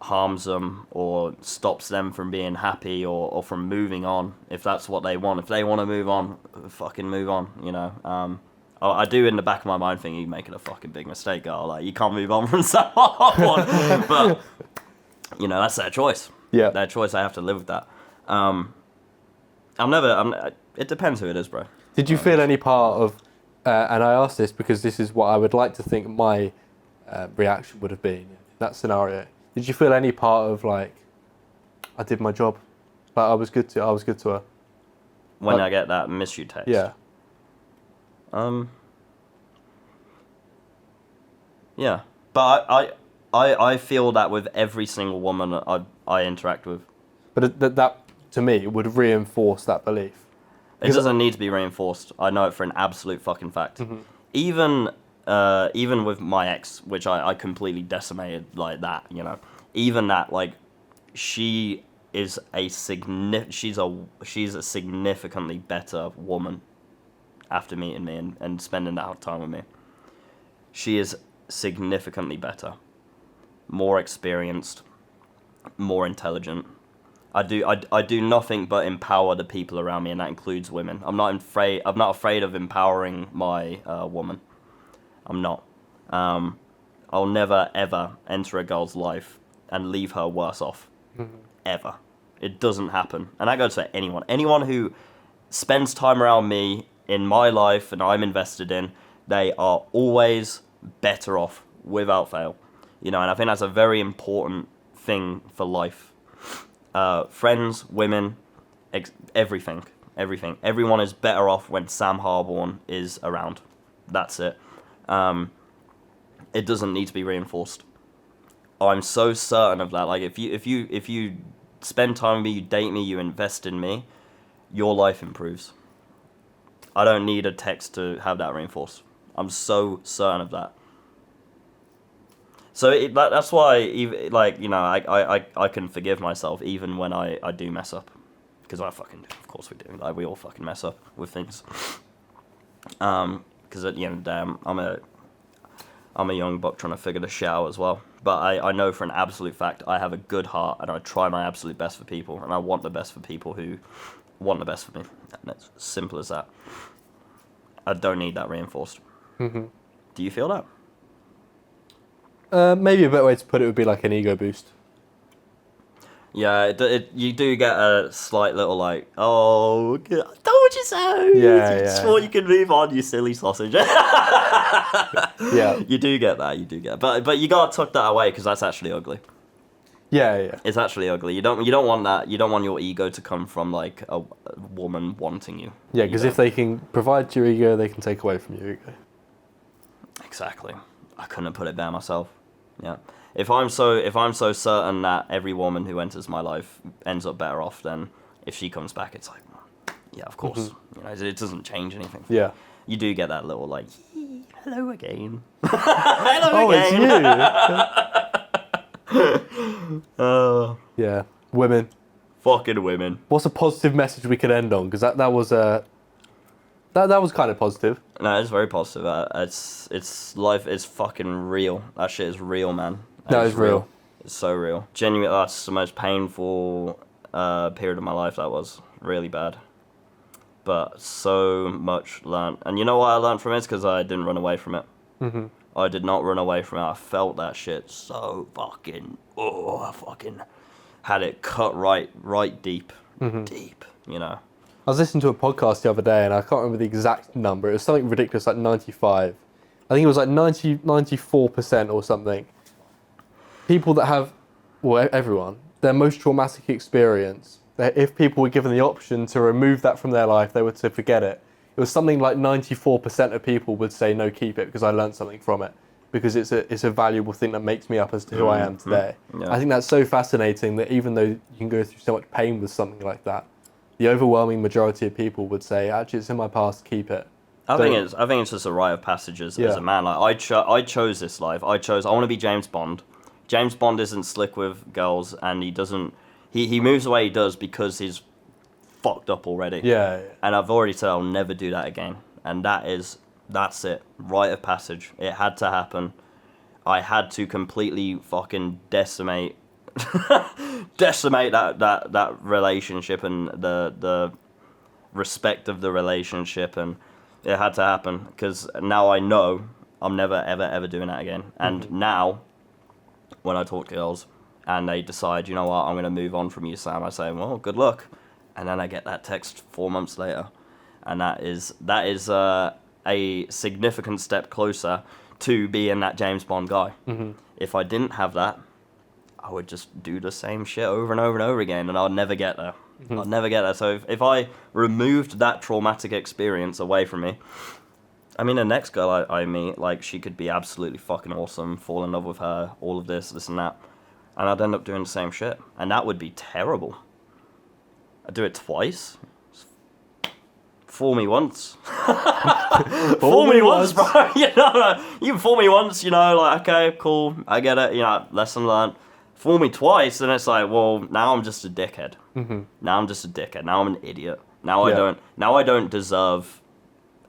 harms them or stops them from being happy or from moving on. If that's what they want, if they want to move on, fucking move on. You know. I do in the back of my mind think you're making a fucking big mistake, girl. Like, you can't move on from Sam Harborne. But, you know, that's their choice. Yeah. Their choice, I have to live with that. It depends who it is, bro. Did you feel any part of, and I ask this because this is what I would like to think my reaction would have been in that scenario. Did you feel any part of, like, I did my job? Like, I was good to her? When like, I get that miss you text? Yeah. Yeah, but I feel that with every single woman I interact with. But that to me would reinforce that belief. It doesn't need to be reinforced. I know it for an absolute fucking fact. Even with my ex, which I completely decimated like that, you know. Even that, like, she is she's a significantly better woman after meeting me and spending that time with me. She is significantly better, more experienced, more intelligent. I do nothing but empower the people around me, and that includes women. I'm not afraid of empowering my woman. I'm not. I'll never ever enter a girl's life and leave her worse off. Ever. It doesn't happen. And that goes for anyone. Anyone who spends time around me in my life and I'm invested in, they are always better off without fail. You know, and I think that's a very important thing for life. Friends, women, everything. Everyone is better off when Sam Harborne is around. That's it. It doesn't need to be reinforced. I'm so certain of that. Like, if you spend time with me, you date me, you invest in me, your life improves. I don't need a text to have that reinforced. I'm so certain of that. So that's why, like, you know, I can forgive myself even when I do mess up, because I fucking do. Of course we do. Like, we all fucking mess up with things. Because at the end of the day, I'm a young buck trying to figure the shit out as well. But I know for an absolute fact I have a good heart and I try my absolute best for people and I want the best for people who want the best for me. And it's simple as that. I don't need that reinforced. Mm-hmm. Do you feel that? Maybe a better way to put it would be like an ego boost. Yeah, you do get a slight little like, oh, I told you so. Yeah, Just yeah. thought you could move on, you silly sausage. Yeah. You do get that, but you gotta tuck that away because that's actually ugly. Yeah. It's actually ugly. You don't want that. You don't want your ego to come from like a woman wanting you. Yeah, because if they can provide your ego, they can take away from your ego. Exactly. I couldn't have put it down myself. Yeah. If I'm so certain that every woman who enters my life ends up better off, then if she comes back, it's like, yeah, of course. Mm-hmm. You know, it doesn't change anything. Yeah. You do get that little like, hello again. Hello Oh, again. it's you. Yeah. Women. Fucking women. What's a positive message we could end on? Because that was that was kind of positive. No, it's very positive. It's life is fucking real. That shit is real, man. That is real. It's so real. Genuinely, that's the most painful period of my life. That was really bad. But so much learned. And you know what I learned from it? It's because I didn't run away from it. Mm-hmm. I did not run away from it. I felt that shit so fucking... Oh, I fucking had it cut right deep. Mm-hmm. Deep, you know. I was listening to a podcast the other day, and I can't remember the exact number. It was something ridiculous, like 95. I think it was like 94% or something. People that have, well, everyone, their most traumatic experience, if people were given the option to remove that from their life, they were to forget it. It was something like 94% of people would say, no, keep it, because I learned something from it. Because it's a valuable thing that makes me up as to who I am today. Yeah. I think that's so fascinating that even though you can go through so much pain with something like that, the overwhelming majority of people would say, actually, it's in my past, keep it. I think it's just a rite of passage as a man. Like I chose this life. I want to be James Bond. James Bond isn't slick with girls, and he doesn't. He moves the way he does because he's fucked up already. Yeah. And I've already said I'll never do that again. And that's it. Rite of passage. It had to happen. I had to completely fucking decimate that relationship and the respect of the relationship, and it had to happen because now I know I'm never ever doing that again. And now when I talk to girls and they decide, you know what, I'm going to move on from you, Sam, I say, well, good luck. And then I get that text 4 months later, and that is a significant step closer to being that James Bond guy. If I didn't have that, I would just do the same shit over and over and over again, and I'd never get there. I'd never get there. So if I removed that traumatic experience away from me, I mean, the next girl I meet, like, she could be absolutely fucking awesome, fall in love with her, all of this and that, and I'd end up doing the same shit, and that would be terrible. I'd do it twice. Fool me once. Fool me once, bro. You know, you can fool me once, you know, like, okay, cool, I get it, you know, lesson learned. Fool me twice, and it's like, well, now I'm just a dickhead. Now I'm just a dickhead. Now I'm an idiot. Now I don't deserve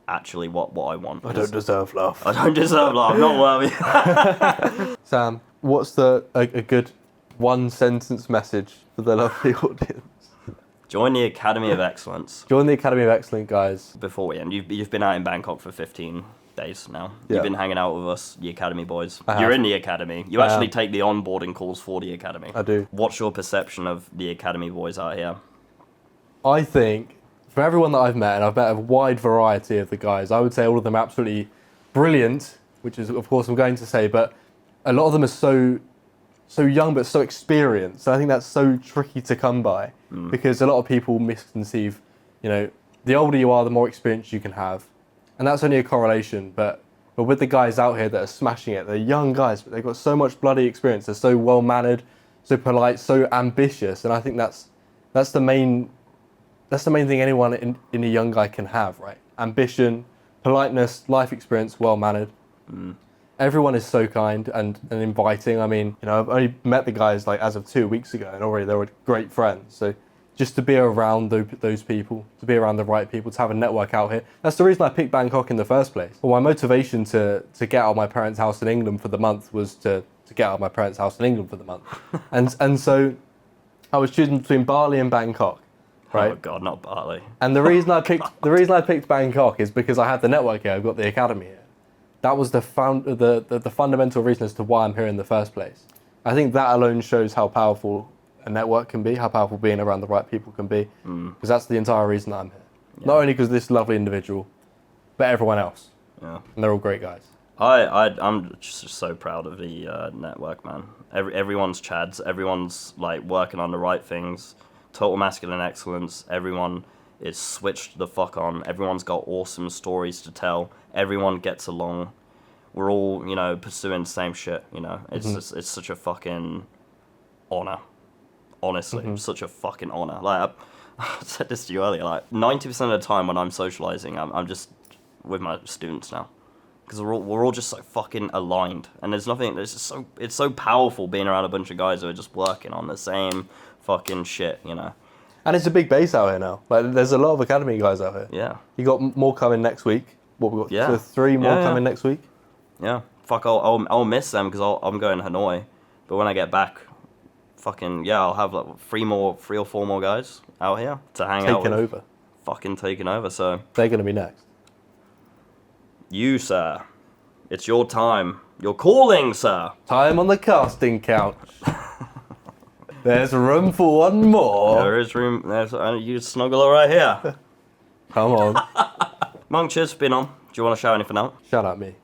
actually what I want. I don't deserve love. I don't deserve love. I'm not worthy. Sam, what's a good one sentence message for the lovely audience? Join the Academy of Excellence. Join the Academy of Excellence, guys. Before we end, you've been out in Bangkok for 15 days now. Yeah. You've been hanging out with us, the Academy boys. I You're have. in the Academy. You actually take the onboarding calls for the Academy. I do. What's your perception of the Academy boys out here? I think, for everyone that I've met, and I've met a wide variety of the guys, I would say all of them are absolutely brilliant, which is, of course, I'm going to say, but a lot of them are so young but so experienced. And I think that's so tricky to come by because a lot of people misconceive, you know, the older you are, the more experience you can have. And that's only a correlation, but with the guys out here that are smashing it, they're young guys, but they've got so much bloody experience. They're so well-mannered, so polite, so ambitious. And I think that's the main thing anyone in a young guy can have, right? Ambition, politeness, life experience, well-mannered. Everyone is so kind and inviting. I mean, you know, I've only met the guys like as of 2 weeks ago, and already they were great friends. So just to be around those people, to be around the right people, to have a network out here. That's the reason I picked Bangkok in the first place. Well, my motivation to get out of my parents' house in England for the month was to get out of my parents' house in England for the month. and so I was choosing between Bali and Bangkok, right? Oh God, not Bali. And the reason I picked Bangkok is because I had the network here. I've got the academy here. That was the fundamental reason as to why I'm here in the first place. I think that alone shows how powerful a network can be, how powerful being around the right people can be, because that's the entire reason that I'm here. Yeah. Not only because of this lovely individual, but everyone else. Yeah. And they're all great guys. I'm just so proud of the network, man. Everyone's chads, everyone's like working on the right things, total masculine excellence, everyone is switched the fuck on, everyone's got awesome stories to tell, everyone gets along, we're all, you know, pursuing the same shit, you know. It's it's such a fucking honor. Honestly, such a fucking honor. Like, I said this to you earlier, like 90% of the time when I'm socializing, I'm just with my students now. Because we're all just so fucking aligned. And there's nothing, it's so powerful being around a bunch of guys who are just working on the same fucking shit, you know. And it's a big base out here now. Like, there's a lot of academy guys out here. Yeah. You got more coming next week. What, we got? Yeah. So 3 more coming next week? Yeah. Fuck, I'll miss them because I'm going to Hanoi. But when I get back, fucking, yeah, I'll have like 3 or 4 more guys out here to hang out with. Taking over. Fucking taking over, so. They're going to be next. You, sir. It's your time. Your calling, sir. Time on the casting couch. There's room for one more. There is room. You snuggle right here. Come on. Monk, cheers for being on. Do you want to shout anything out? Shout out me.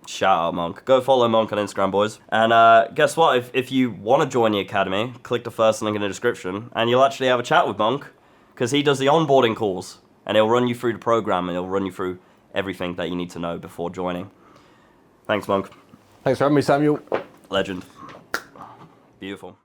Shout out Monk. Go follow Monk on Instagram, boys. And guess what? If you want to join the academy, click the first link in the description, and you'll actually have a chat with Monk, because he does the onboarding calls, and he'll run you through the program, and he'll run you through everything that you need to know before joining. Thanks, Monk. Thanks for having me, Samuel. Legend. Beautiful.